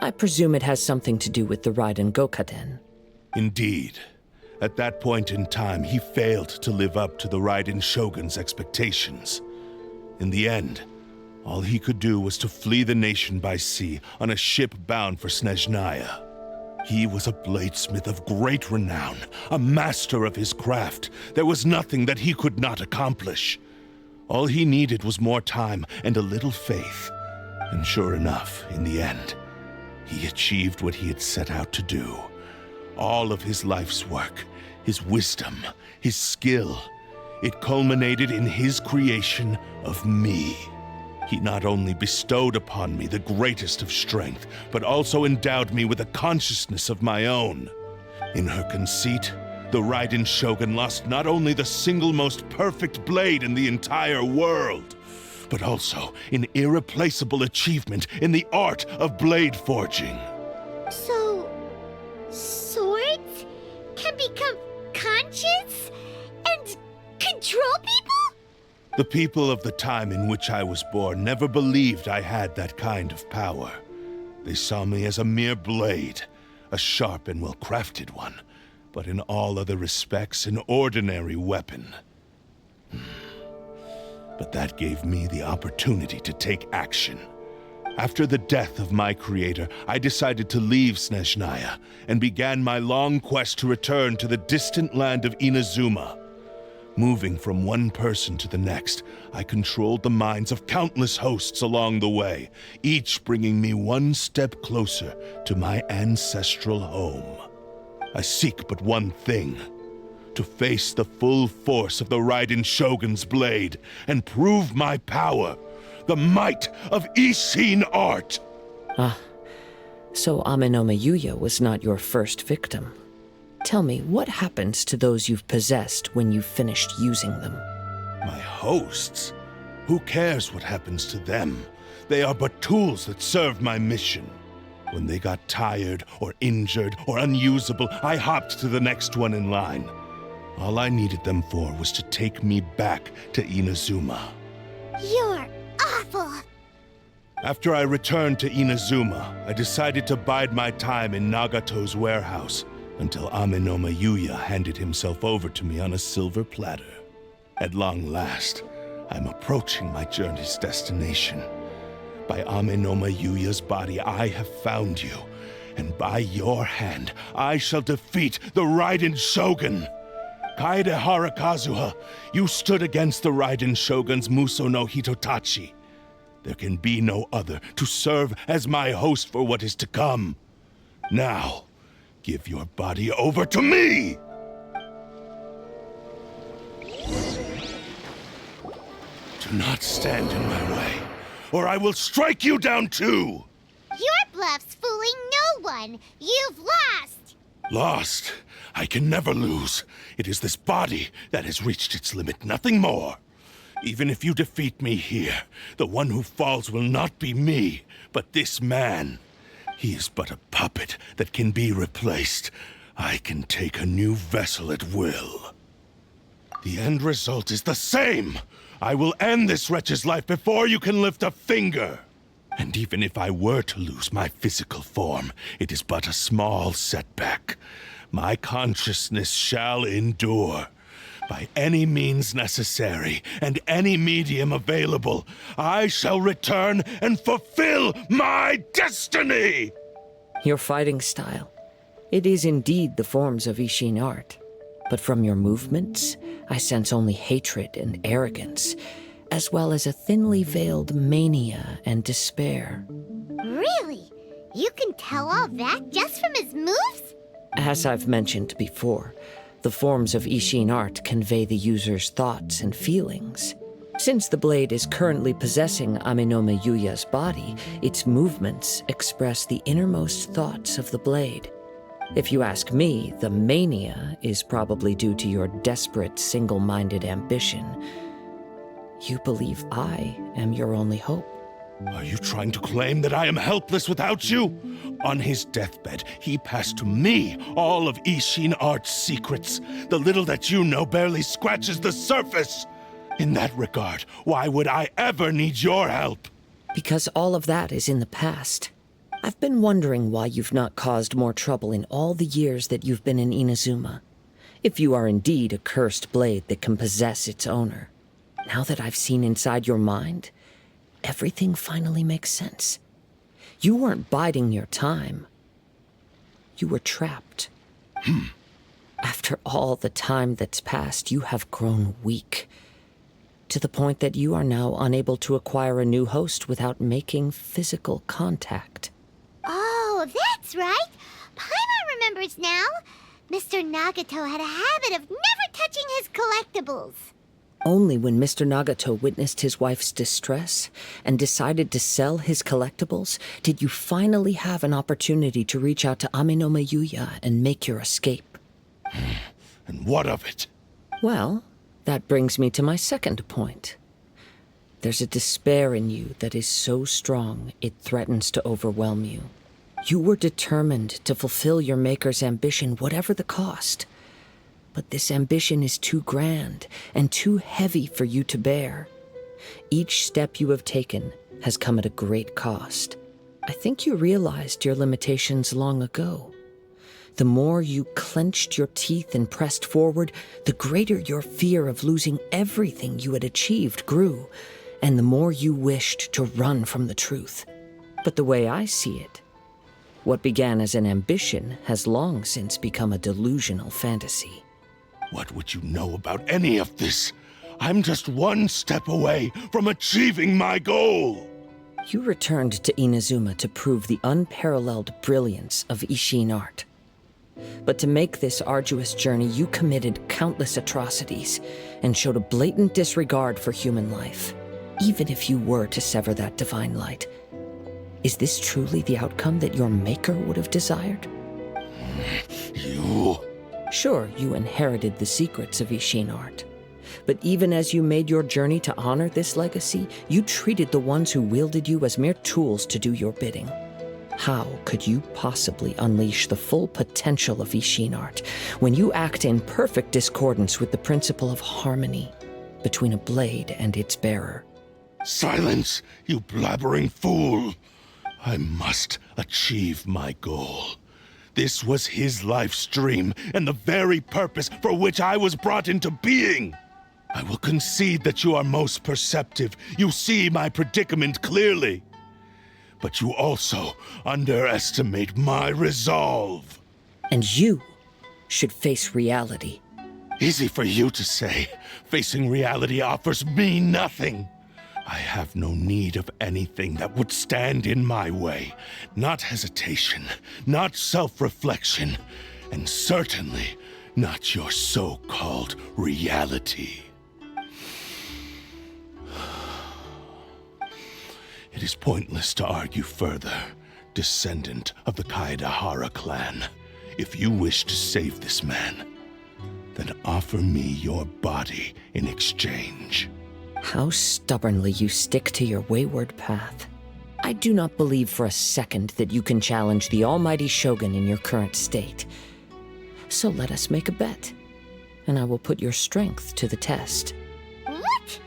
I presume it has something to do with the Raiden Gokaden. Indeed. At that point in time, he failed to live up to the Raiden Shogun's expectations. In the end, all he could do was to flee the nation by sea on a ship bound for Snezhnaya. He was a bladesmith of great renown, a master of his craft. There was nothing that he could not accomplish. All he needed was more time and a little faith. And sure enough, in the end, he achieved what he had set out to do. All of his life's work, his wisdom, his skill, it culminated in his creation of me. He not only bestowed upon me the greatest of strength, but also endowed me with a consciousness of my own. In her conceit, the Raiden Shogun lost not only the single most perfect blade in the entire world, but also an irreplaceable achievement in the art of blade forging. So, swords can become conscious and control people? The people of the time in which I was born never believed I had that kind of power. They saw me as a mere blade, a sharp and well-crafted one, but in all other respects an ordinary weapon. But that gave me the opportunity to take action. After the death of my creator, I decided to leave Snezhnaya and began my long quest to return to the distant land of Inazuma. Moving from one person to the next, I controlled the minds of countless hosts along the way, each bringing me one step closer to my ancestral home. I seek but one thing: to face the full force of the Raiden Shogun's blade and prove my power, the might of Ishin art. So Amenoma Yuya was not your first victim. Tell me, what happens to those you've possessed when you've finished using them? My hosts? Who cares what happens to them? They are but tools that serve my mission. When they got tired, or injured, or unusable, I hopped to the next one in line. All I needed them for was to take me back to Inazuma. You're awful. After I returned to Inazuma, I decided to bide my time in Nagato's warehouse until Amenoma Yuya handed himself over to me on a silver platter. At long last, I'm approaching my journey's destination. By Amenoma Yuya's body, I have found you, and by your hand, I shall defeat the Raiden Shogun. Kaedehara Kazuha, you stood against the Raiden Shogun's Muso no Hitotachi. There can be no other to serve as my host for what is to come. Now, give your body over to me! Do not stand in my way, or I will strike you down too! Your bluff's fooling no one. You've lost. Lost? I can never lose. It is this body that has reached its limit, nothing more. Even if you defeat me here, the one who falls will not be me, but this man. He is but a puppet that can be replaced. I can take a new vessel at will. The end result is the same. I will end this wretch's life before you can lift a finger. And even if I were to lose my physical form, it is but a small setback. My consciousness shall endure. By any means necessary, and any medium available, I shall return and fulfill my destiny! Your fighting style. It is indeed the forms of Ishin art. But from your movements, I sense only hatred and arrogance, as well as a thinly veiled mania and despair. Really? You can tell all that just from his moves? As I've mentioned before, the forms of Ishin art convey the user's thoughts and feelings. Since the blade is currently possessing Amenoma Yuya's body, its movements express the innermost thoughts of the blade. If you ask me, the mania is probably due to your desperate, single-minded ambition. You believe I am your only hope. Are you trying to claim that I am helpless without you? On his deathbed, he passed to me all of Ishin art's secrets. The little that you know barely scratches the surface. In that regard, why would I ever need your help? Because all of that is in the past. I've been wondering why you've not caused more trouble in all the years that you've been in Inazuma. If you are indeed a cursed blade that can possess its owner. Now that I've seen inside your mind, everything finally makes sense. You weren't biding your time. You were trapped. After all the time that's passed, you have grown weak. To the point that you are now unable to acquire a new host without making physical contact. Oh, that's right. Paimon remembers now. Mr. Nagato had a habit of never touching his collectibles. Only when Mr. Nagato witnessed his wife's distress and decided to sell his collectibles did you finally have an opportunity to reach out to Aminome Yuya and make your escape. And what of it? Well, that brings me to my second point. There's a despair in you that is so strong it threatens to overwhelm you. You were determined to fulfill your maker's ambition, whatever the cost. But this ambition is too grand and too heavy for you to bear. Each step you have taken has come at a great cost. I think you realized your limitations long ago. The more you clenched your teeth and pressed forward, the greater your fear of losing everything you had achieved grew, and the more you wished to run from the truth. But the way I see it, what began as an ambition has long since become a delusional fantasy. What would you know about any of this? I'm just one step away from achieving my goal! You returned to Inazuma to prove the unparalleled brilliance of Ishin art. But to make this arduous journey, you committed countless atrocities and showed a blatant disregard for human life, even if you were to sever that divine light. Is this truly the outcome that your maker would have desired? You... Sure, you inherited the secrets of Ishin art. But even as you made your journey to honor this legacy, you treated the ones who wielded you as mere tools to do your bidding. How could you possibly unleash the full potential of Ishin art when you act in perfect discordance with the principle of harmony between a blade and its bearer? Silence, you blabbering fool! I must achieve my goal. This was his life's dream, and the very purpose for which I was brought into being. I will concede that you are most perceptive. You see my predicament clearly. But you also underestimate my resolve. And you should face reality. Easy for you to say. Facing reality offers me nothing. I have no need of anything that would stand in my way. Not hesitation, not self-reflection, and certainly not your so-called reality. It is pointless to argue further, descendant of the Kaedahara clan. If you wish to save this man, then offer me your body in exchange. How stubbornly you stick to your wayward path. I do not believe for a second that you can challenge the almighty Shogun in your current state. So let us make a bet, and I will put your strength to the test. What?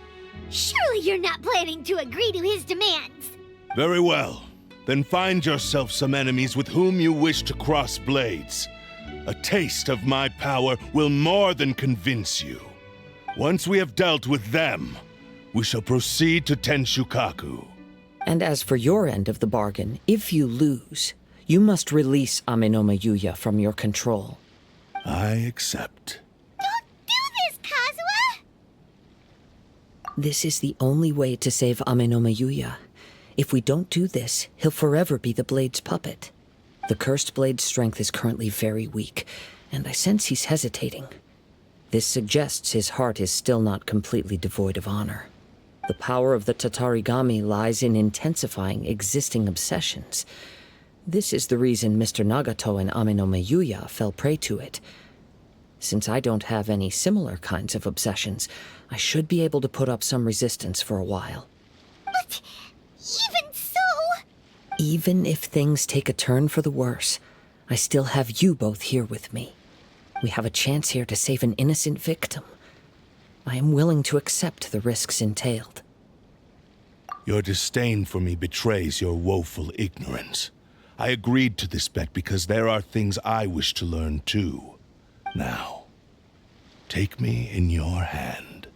Surely you're not planning to agree to his demands. Very well. Then find yourself some enemies with whom you wish to cross blades. A taste of my power will more than convince you. Once we have dealt with them, we shall proceed to Tenshukaku. And as for your end of the bargain, if you lose, you must release Aminome Yuya from your control. I accept. Don't do this, Kazuha! This is the only way to save Aminome Yuya. If we don't do this, he'll forever be the Blade's puppet. The Cursed Blade's strength is currently very weak, and I sense he's hesitating. This suggests his heart is still not completely devoid of honor. The power of the Tatarigami lies in intensifying existing obsessions. This is the reason Mr. Nagato and Aminome Yuya fell prey to it. Since I don't have any similar kinds of obsessions, I should be able to put up some resistance for a while. But even so... Even if things take a turn for the worse, I still have you both here with me. We have a chance here to save an innocent victim. I am willing to accept the risks entailed. Your disdain for me betrays your woeful ignorance. I agreed to this bet because there are things I wish to learn too. Now, take me in your hand.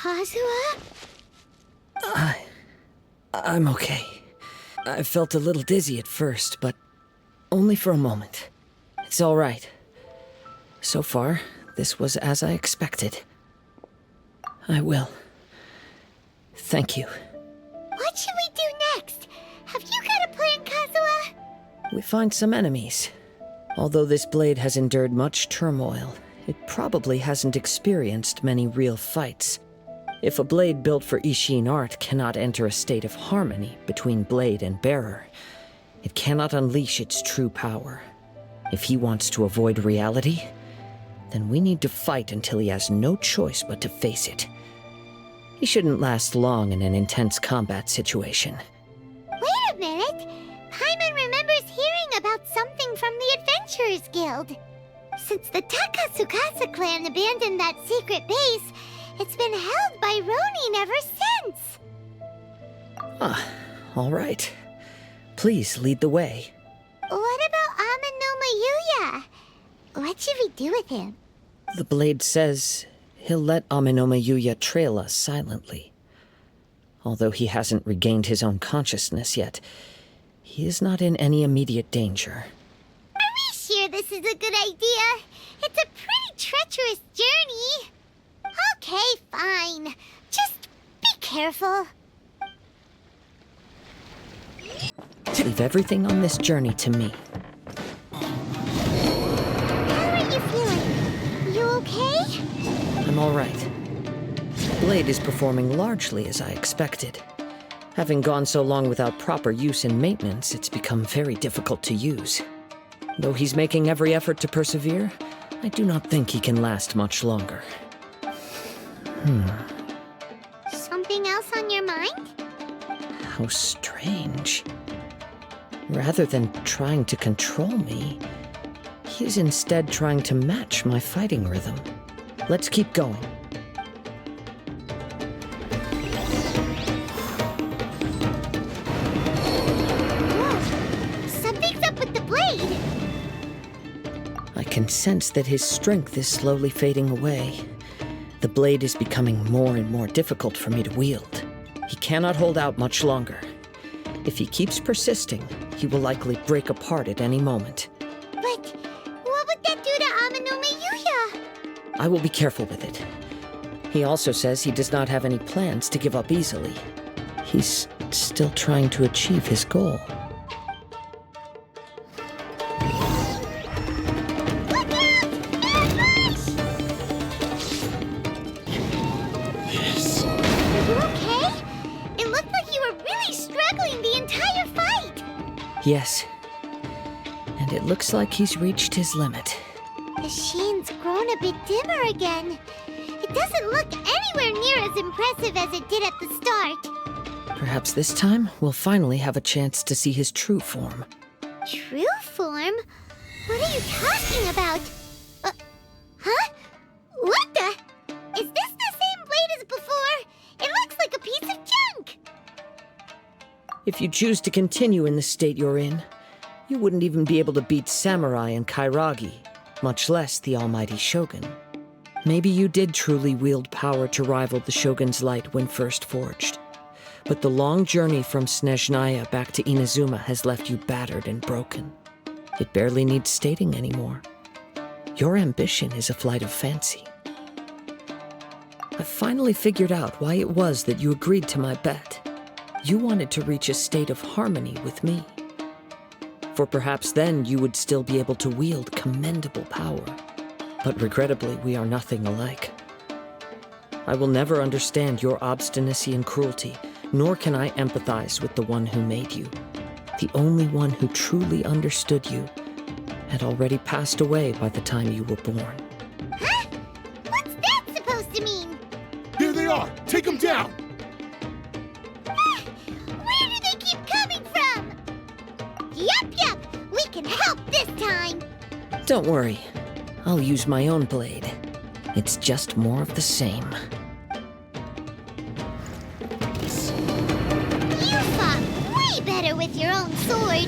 Kazuha? I'm okay. I felt a little dizzy at first, but only for a moment. It's all right. So far, this was as I expected. I will. Thank you. What should we do next? Have you got a plan, Kazuha? We find some enemies. Although this blade has endured much turmoil, it probably hasn't experienced many real fights. If a blade built for Ishin art cannot enter a state of harmony between blade and bearer, it cannot unleash its true power. If he wants to avoid reality, then we need to fight until he has no choice but to face it. He shouldn't last long in an intense combat situation. Wait a minute! Paimon remembers hearing about something from the Adventurers Guild. Since the Takasukasa clan abandoned that secret base, it's been held by Ronin ever since. All right. Please lead the way. What about Amanoma Yuya? What should we do with him? The blade says he'll let Amanoma Yuya trail us silently. Although he hasn't regained his own consciousness yet, he is not in any immediate danger. Are we sure this is a good idea? It's a pretty treacherous journey. Okay, fine. Just be careful. Leave everything on this journey to me. How are you feeling? You okay? I'm all right. The blade is performing largely as I expected. Having gone so long without proper use and maintenance, it's become very difficult to use. Though he's making every effort to persevere, I do not think he can last much longer. Something else on your mind? How strange. Rather than trying to control me, he is instead trying to match my fighting rhythm. Let's keep going. Whoa! Something's up with the blade! I can sense that his strength is slowly fading away. The blade is becoming more and more difficult for me to wield. He cannot hold out much longer. If he keeps persisting, he will likely break apart at any moment. But what would that do to Amanoma Yuya? I will be careful with it. He also says he does not have any plans to give up easily. He's still trying to achieve his goal. Look out! Ambush! Are you okay? It looked like you were really struggling the entire fight! Yes. And it looks like he's reached his limit. The sheen's grown a bit dimmer again. It doesn't look anywhere near as impressive as it did at the start. Perhaps this time, we'll finally have a chance to see his true form. True form? What are you talking about? Huh? What the? Is this the same blade as before? It looks like a piece of junk! If you choose to continue in the state you're in, you wouldn't even be able to beat Samurai and Kairagi, much less the almighty Shogun. Maybe you did truly wield power to rival the Shogun's light when first forged. But the long journey from Snezhnaya back to Inazuma has left you battered and broken. It barely needs stating anymore. Your ambition is a flight of fancy. I've finally figured out why it was that you agreed to my bet. You wanted to reach a state of harmony with me. For perhaps then you would still be able to wield commendable power. But regrettably, we are nothing alike. I will never understand your obstinacy and cruelty, nor can I empathize with the one who made you. The only one who truly understood you had already passed away by the time you were born. Huh? What's that supposed to mean? There they are! Take them down! Where do they keep coming from? Yup, we can help this time. Don't worry. I'll use my own blade. It's just more of the same. You fought way better with your own sword.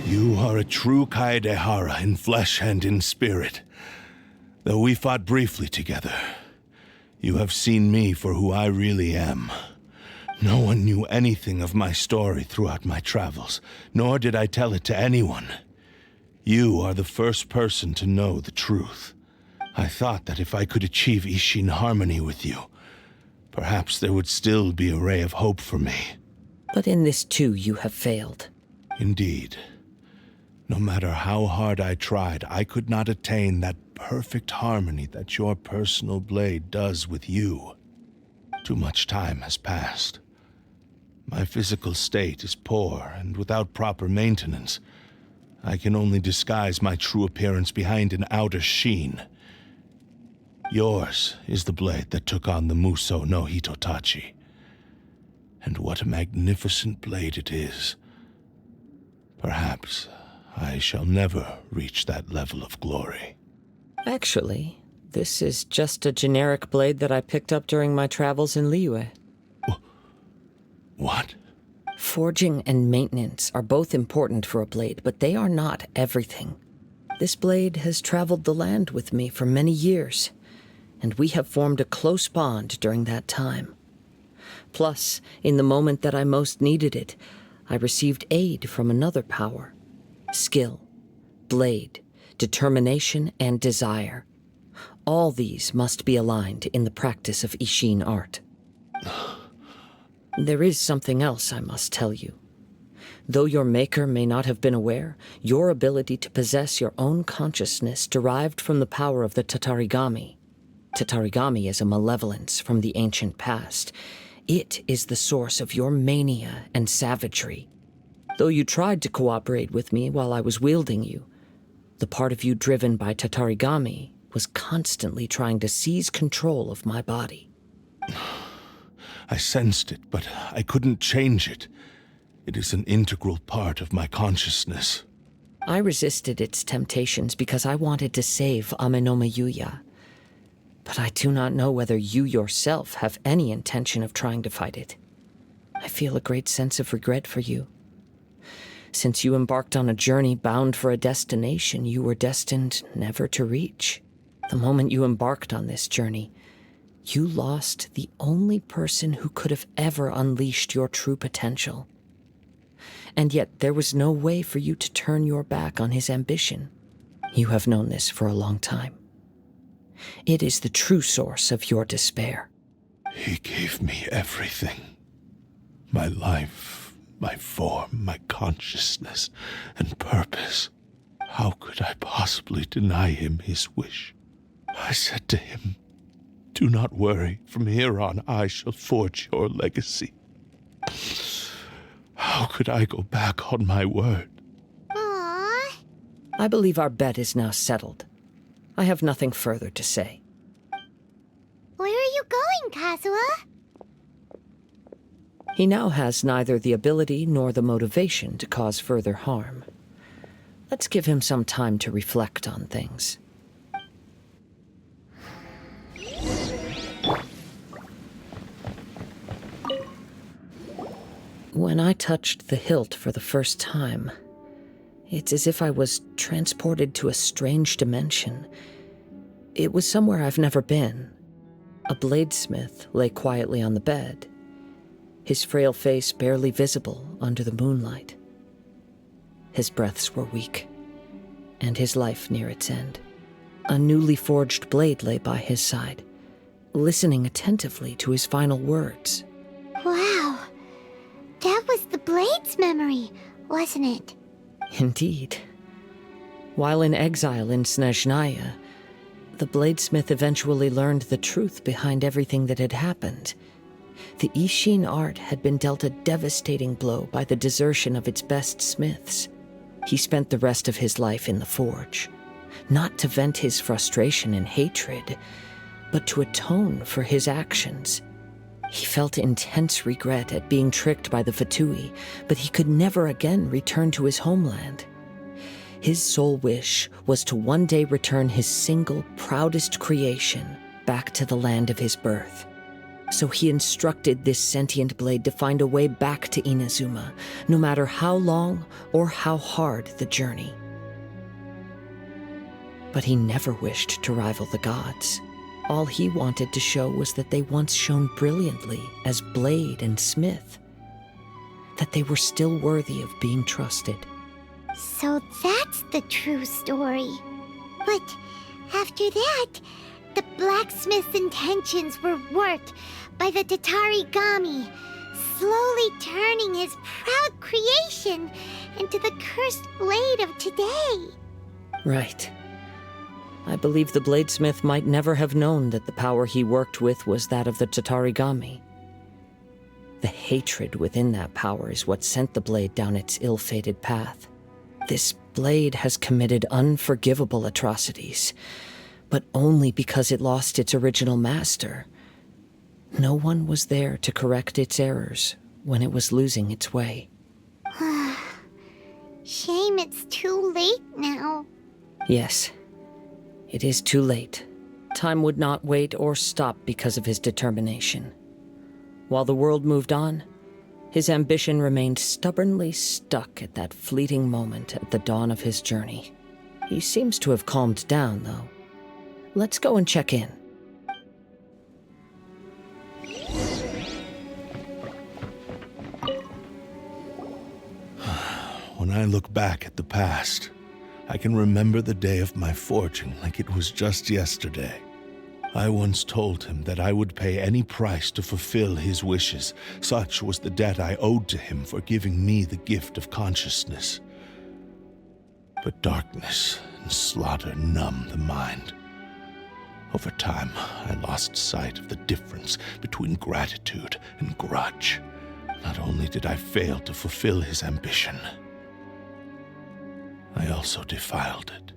You are a true Kaedehara in flesh and in spirit. Though we fought briefly together, You have seen me for who I really am. No one knew anything of my story throughout my travels, nor did I tell it to anyone. You are the first person to know the truth. I thought that if I could achieve Ishin harmony with you, perhaps there would still be a ray of hope for me. But in this too, you have failed. Indeed. No matter how hard I tried, I could not attain that perfect harmony that your personal blade does with you. Too much time has passed. My physical state is poor, and without proper maintenance, I can only disguise my true appearance behind an outer sheen. Yours is the blade that took on the Muso no Hitotachi. And what a magnificent blade it is. Perhaps I shall never reach that level of glory. Actually, this is just a generic blade that I picked up during my travels in Liyue. What? Forging and maintenance are both important for a blade, but they are not everything. This blade has traveled the land with me for many years, and we have formed a close bond during that time. Plus, in the moment that I most needed it, I received aid from another power. Skill, blade, determination, and desire. All these must be aligned in the practice of Ishin art. There is something else I must tell you. Though your maker may not have been aware, your ability to possess your own consciousness derived from the power of the Tatarigami. Tatarigami is a malevolence from the ancient past. It is the source of your mania and savagery. Though you tried to cooperate with me while I was wielding you, the part of you driven by Tatarigami was constantly trying to seize control of my body. I sensed it, but I couldn't change it. It is an integral part of my consciousness. I resisted its temptations because I wanted to save Amenoma Yuya. But I do not know whether you yourself have any intention of trying to fight it. I feel a great sense of regret for you. Since you embarked on a journey bound for a destination you were destined never to reach. The moment you embarked on this journey, you lost the only person who could have ever unleashed your true potential. And yet there was no way for you to turn your back on his ambition. You have known this for a long time. It is the true source of your despair. He gave me everything. My life, my form, my consciousness, and purpose. How could I possibly deny him his wish? I said to him, "Do not worry. From here on, I shall forge your legacy." How could I go back on my word? Aww. I believe our bet is now settled. I have nothing further to say. Where are you going, Kazuha? He now has neither the ability nor the motivation to cause further harm. Let's give him some time to reflect on things. When I touched the hilt for the first time, it's as if I was transported to a strange dimension. It was somewhere I've never been. A bladesmith lay quietly on the bed, his frail face barely visible under the moonlight. His breaths were weak, and his life near its end. A newly forged blade lay by his side, listening attentively to his final words. Wow. That was the blade's memory, wasn't it? Indeed. While in exile in Snezhnaya, the bladesmith eventually learned the truth behind everything that had happened. The Ishin art had been dealt a devastating blow by the desertion of its best smiths. He spent the rest of his life in the forge, not to vent his frustration and hatred, but to atone for his actions. He felt intense regret at being tricked by the Fatui, but he could never again return to his homeland. His sole wish was to one day return his single, proudest creation back to the land of his birth. So he instructed this sentient blade to find a way back to Inazuma, no matter how long or how hard the journey. But he never wished to rival the gods. All he wanted to show was that they once shone brilliantly as blade and smith. That they were still worthy of being trusted. So that's the true story. But after that, the blacksmith's intentions were worked by the Tatarigami, slowly turning his proud creation into the cursed blade of today. Right. I believe the bladesmith might never have known that the power he worked with was that of the Tatarigami. The hatred within that power is what sent the blade down its ill-fated path. This blade has committed unforgivable atrocities, but only because it lost its original master. No one was there to correct its errors when it was losing its way. Shame it's too late now. Yes, it is too late. Time would not wait or stop because of his determination. While the world moved on, his ambition remained stubbornly stuck at that fleeting moment at the dawn of his journey. He seems to have calmed down, though. Let's go and check in. When I look back at the past, I can remember the day of my forging like it was just yesterday. I once told him that I would pay any price to fulfill his wishes. Such was the debt I owed to him for giving me the gift of consciousness. But darkness and slaughter numb the mind. Over time, I lost sight of the difference between gratitude and grudge. Not only did I fail to fulfill his ambition, I also defiled it.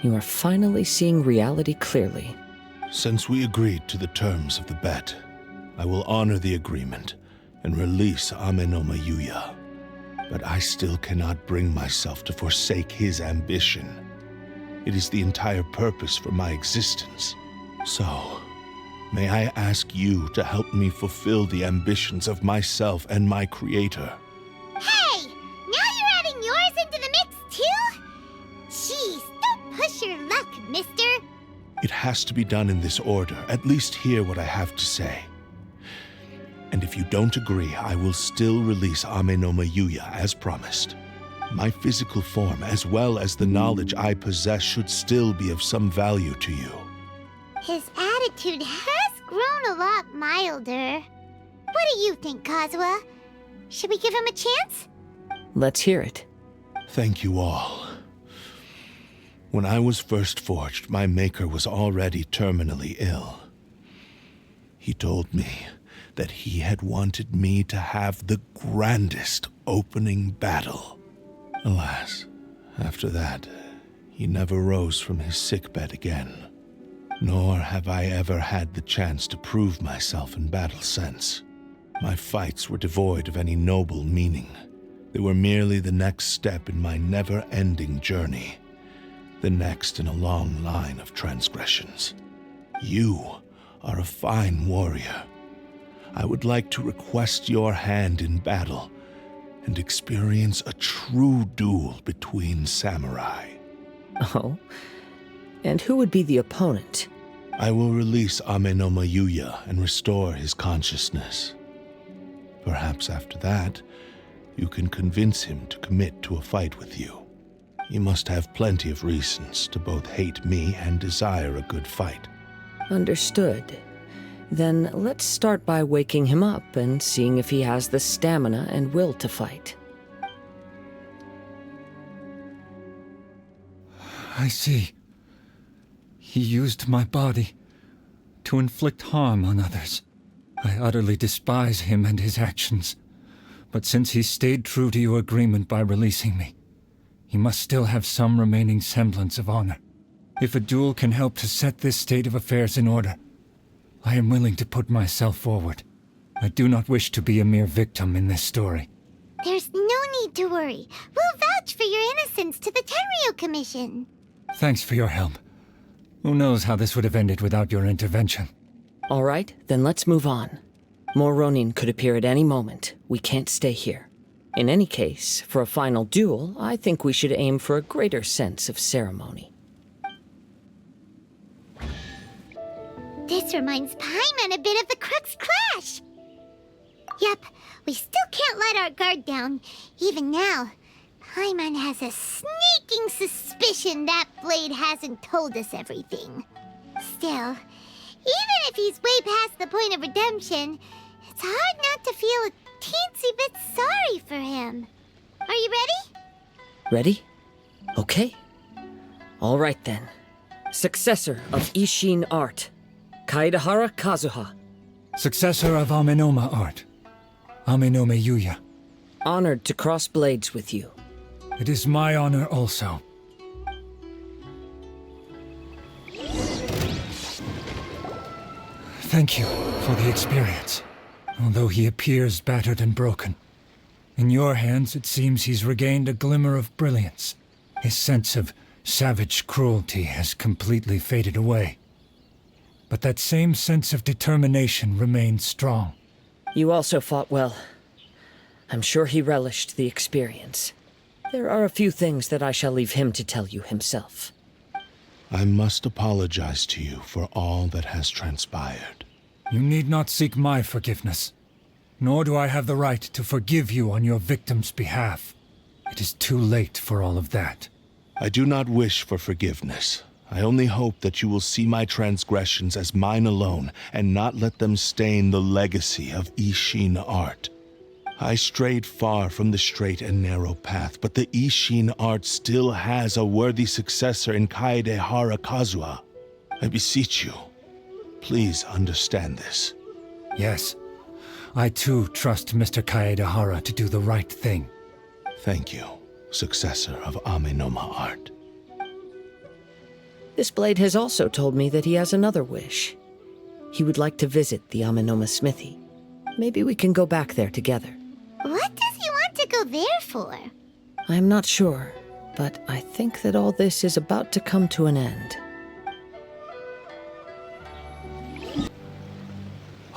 You are finally seeing reality clearly. Since we agreed to the terms of the bet, I will honor the agreement and release Amenoma Yuya. But I still cannot bring myself to forsake his ambition. It is the entire purpose for my existence. So, may I ask you to help me fulfill the ambitions of myself and my creator? Hey! Now you're adding yours into the mix, too? Jeez, don't push your luck, mister. It has to be done in this order. At least hear what I have to say. And if you don't agree, I will still release Amenoma Yuya as promised. My physical form, as well as the knowledge I possess, should still be of some value to you. His attitude has grown a lot milder. What do you think, Kazuha? Should we give him a chance? Let's hear it. Thank you all. When I was first forged, my maker was already terminally ill. He told me that he had wanted me to have the grandest opening battle. Alas, after that, he never rose from his sickbed again. Nor have I ever had the chance to prove myself in battle since. My fights were devoid of any noble meaning. They were merely the next step in my never-ending journey. The next in a long line of transgressions. You are a fine warrior. I would like to request your hand in battle and experience a true duel between samurai. Oh? And who would be the opponent? I will release Amenoma Yuya and restore his consciousness. Perhaps after that, you can convince him to commit to a fight with you. He must have plenty of reasons to both hate me and desire a good fight. Understood. Then let's start by waking him up and seeing if he has the stamina and will to fight. I see. He used my body to inflict harm on others. I utterly despise him and his actions. But since he stayed true to your agreement by releasing me, he must still have some remaining semblance of honor. If a duel can help to set this state of affairs in order, I am willing to put myself forward. I do not wish to be a mere victim in this story. There's no need to worry. We'll vouch for your innocence to the Tenryu Commission. Thanks for your help. Who knows how this would have ended without your intervention? All right, then let's move on. More Ronin could appear at any moment. We can't stay here. In any case, for a final duel, I think we should aim for a greater sense of ceremony. This reminds Paimon a bit of the Crux Clash. Yep, we still can't let our guard down. Even now, Paimon has a sneaking suspicion that Blade hasn't told us everything. Still, even if he's way past the point of redemption, it's hard not to feel a teensy bit sorry for him. Are you ready? Ready? Okay. All right then. Successor of Ishin art, Kaedahara Kazuha. Successor of Amenoma art, Amenome Yuya. Honored to cross blades with you. It is my honor also. Thank you for the experience, although he appears battered and broken. In your hands, it seems he's regained a glimmer of brilliance. His sense of savage cruelty has completely faded away. But that same sense of determination remains strong. You also fought well. I'm sure he relished the experience. There are a few things that I shall leave him to tell you himself. I must apologize to you for all that has transpired. You need not seek my forgiveness. Nor do I have the right to forgive you on your victim's behalf. It is too late for all of that. I do not wish for forgiveness. I only hope that you will see my transgressions as mine alone and not let them stain the legacy of Ishin art. I strayed far from the straight and narrow path, but the Ishin art still has a worthy successor in Kaedahara Kazuha. I beseech you, please understand this. Yes, I too trust Mr. Kaedahara to do the right thing. Thank you, successor of Amenoma art. This blade has also told me that he has another wish. He would like to visit the Amenoma smithy. Maybe we can go back there together. What does he want to go there for? I'm not sure, but I think that all this is about to come to an end.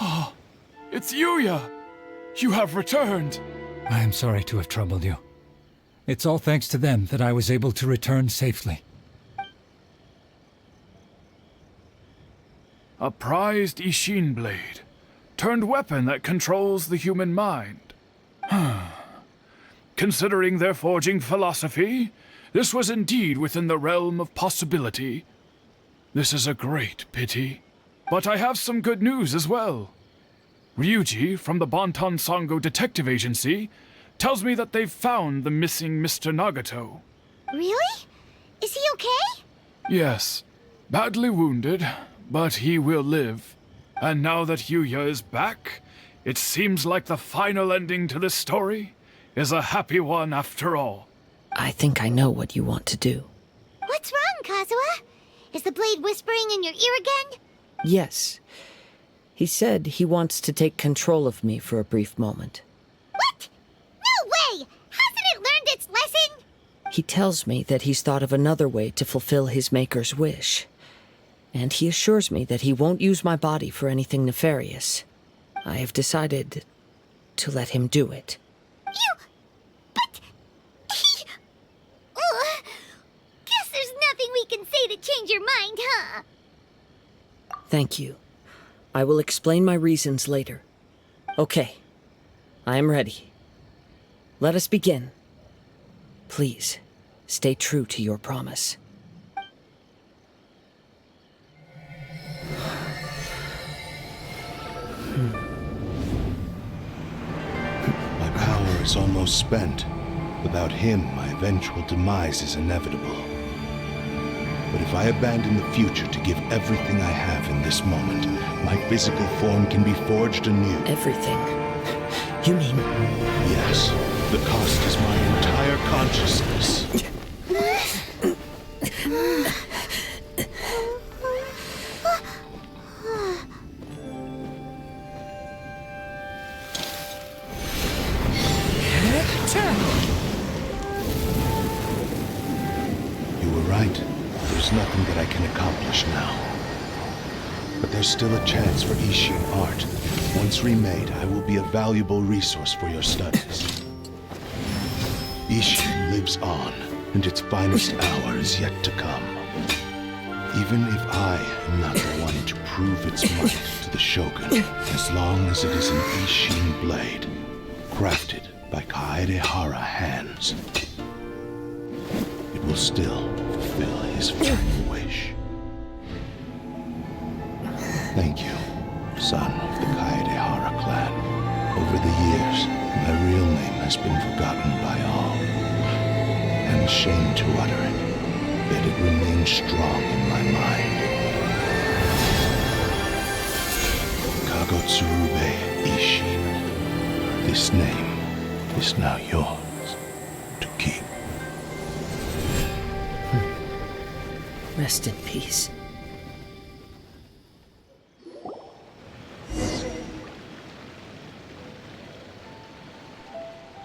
Oh, it's Yuya! You have returned! I am sorry to have troubled you. It's all thanks to them that I was able to return safely. A prized Ishin blade, turned weapon that controls the human mind. Considering their forging philosophy, this was indeed within the realm of possibility. This is a great pity. But I have some good news as well. Ryuji, from the Bonton Sango Detective Agency, tells me that they've found the missing Mr. Nagato. Really? Is he okay? Yes, badly wounded, but he will live. And now that Yuya is back, it seems like the final ending to this story is a happy one after all. I think I know what you want to do. What's wrong, Kazuha? Is the blade whispering in your ear again? Yes. He said he wants to take control of me for a brief moment. What? No way! Hasn't it learned its lesson? He tells me that he's thought of another way to fulfill his maker's wish. And he assures me that he won't use my body for anything nefarious. I have decided to let him do it. But he... Guess there's nothing we can say to change your mind, huh? Thank you. I will explain my reasons later. Okay. I am ready. Let us begin. Please, stay true to your promise. My power is almost spent. Without him, my eventual demise is inevitable. But if I abandon the future to give everything I have in this moment, my physical form can be forged anew. Everything? You mean... Yes. The cost is my entire consciousness. You were right. There's nothing that I can accomplish now. But there's still a chance for Ishin art. Once remade, I will be a valuable resource for your studies. Ishin lives on, and its finest hour is yet to come. Even if I am not the one to prove its might to the Shogun, as long as it is an Ishin blade, crafted by Kaedehara hands, it will still fulfill his final wish. Thank you, son of the Kaedehara clan. Over the years, my real name has been forgotten by all, and ashamed to utter it, yet it remains strong in my mind. Kagotsurube Ishin. This name is now yours to keep. Rest in peace.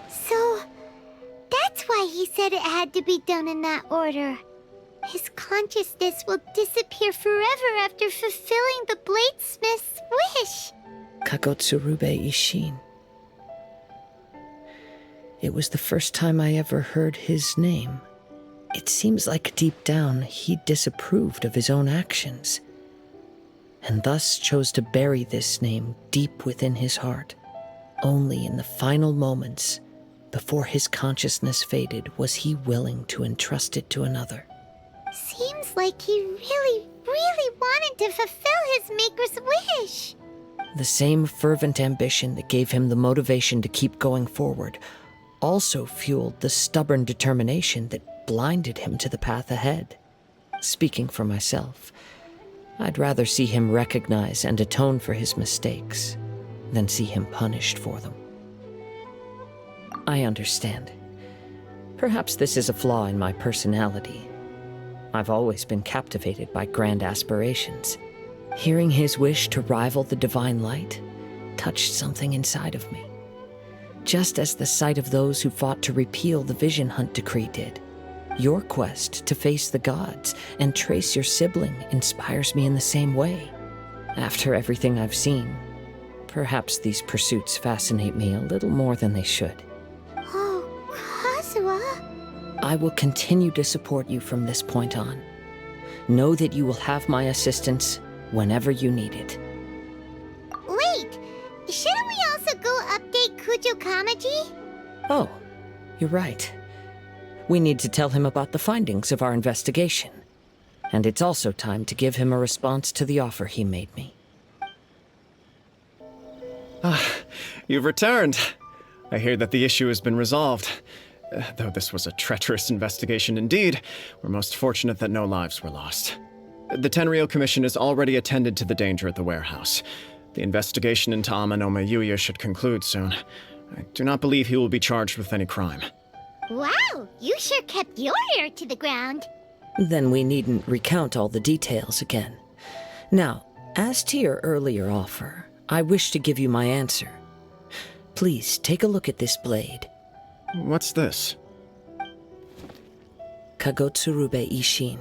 So, that's why he said it had to be done in that order. His consciousness will disappear forever after fulfilling the bladesmith's wish. Kagotsurube Ishin. It was the first time I ever heard his name. It seems like deep down he disapproved of his own actions, and thus chose to bury this name deep within his heart. Only in the final moments, before his consciousness faded, was he willing to entrust it to another. Seems like he really wanted to fulfill his maker's wish. The same fervent ambition that gave him the motivation to keep going forward also fueled the stubborn determination that blinded him to the path ahead. Speaking for myself, I'd rather see him recognize and atone for his mistakes than see him punished for them. I understand. Perhaps this is a flaw in my personality. I've always been captivated by grand aspirations. Hearing his wish to rival the divine light touched something inside of me, just as the sight of those who fought to repeal the Vision Hunt decree did. Your quest to face the gods and trace your sibling inspires me in the same way. After everything I've seen, perhaps these pursuits fascinate me a little more than they should. Oh, Kazuha. I will continue to support you from this point on. Know that you will have my assistance whenever you need it. Wait, shouldn't we also go update Kujo Kamaji? Oh, you're right. We need to tell him about the findings of our investigation. And it's also time to give him a response to the offer he made me. You've returned. I hear that the issue has been resolved. Though this was a treacherous investigation indeed, we're most fortunate that no lives were lost. The Tenryou Commission has already attended to the danger at the warehouse. The investigation into Amanome Yuya should conclude soon. I do not believe he will be charged with any crime. Wow, you sure kept your ear to the ground. Then we needn't recount all the details again. Now, as to your earlier offer, I wish to give you my answer. Please take a look at this blade. What's this? Kagotsurube Ishin,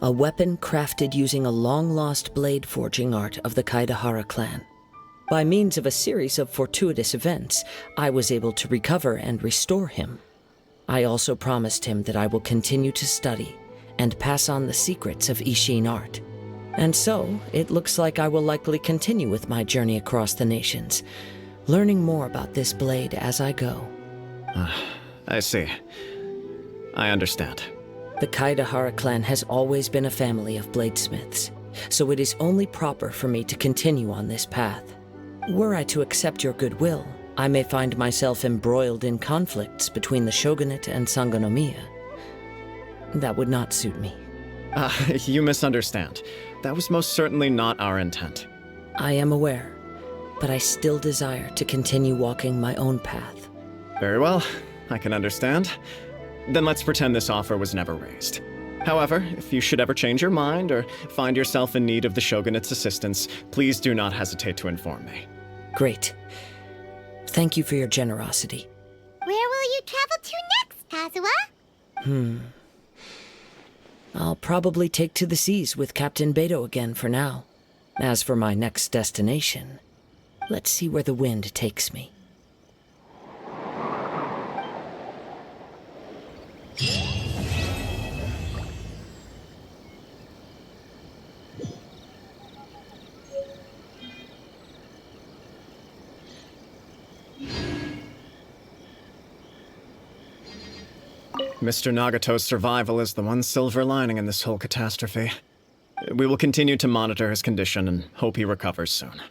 a weapon crafted using a long-lost blade forging art of the Kaedehara clan. By means of a series of fortuitous events, I was able to recover and restore him. I also promised him that I will continue to study and pass on the secrets of Ishin art. And so, it looks like I will likely continue with my journey across the nations, learning more about this blade as I go. I see. I understand. The Kaedehara clan has always been a family of bladesmiths, so it is only proper for me to continue on this path. Were I to accept your goodwill, I may find myself embroiled in conflicts between the shogunate and Sangonomiya. That would not suit me. You misunderstand. That was most certainly not our intent. I am aware, but I still desire to continue walking my own path. Very well, I can understand. Then let's pretend this offer was never raised. However, if you should ever change your mind or find yourself in need of the shogunate's assistance, please do not hesitate to inform me. Great. Thank you for your generosity. Where will you travel to next, Kazuha? I'll probably take to the seas with Captain Beto again for now. As for my next destination, let's see where the wind takes me. Mr. Nagato's survival is the one silver lining in this whole catastrophe. We will continue to monitor his condition and hope he recovers soon.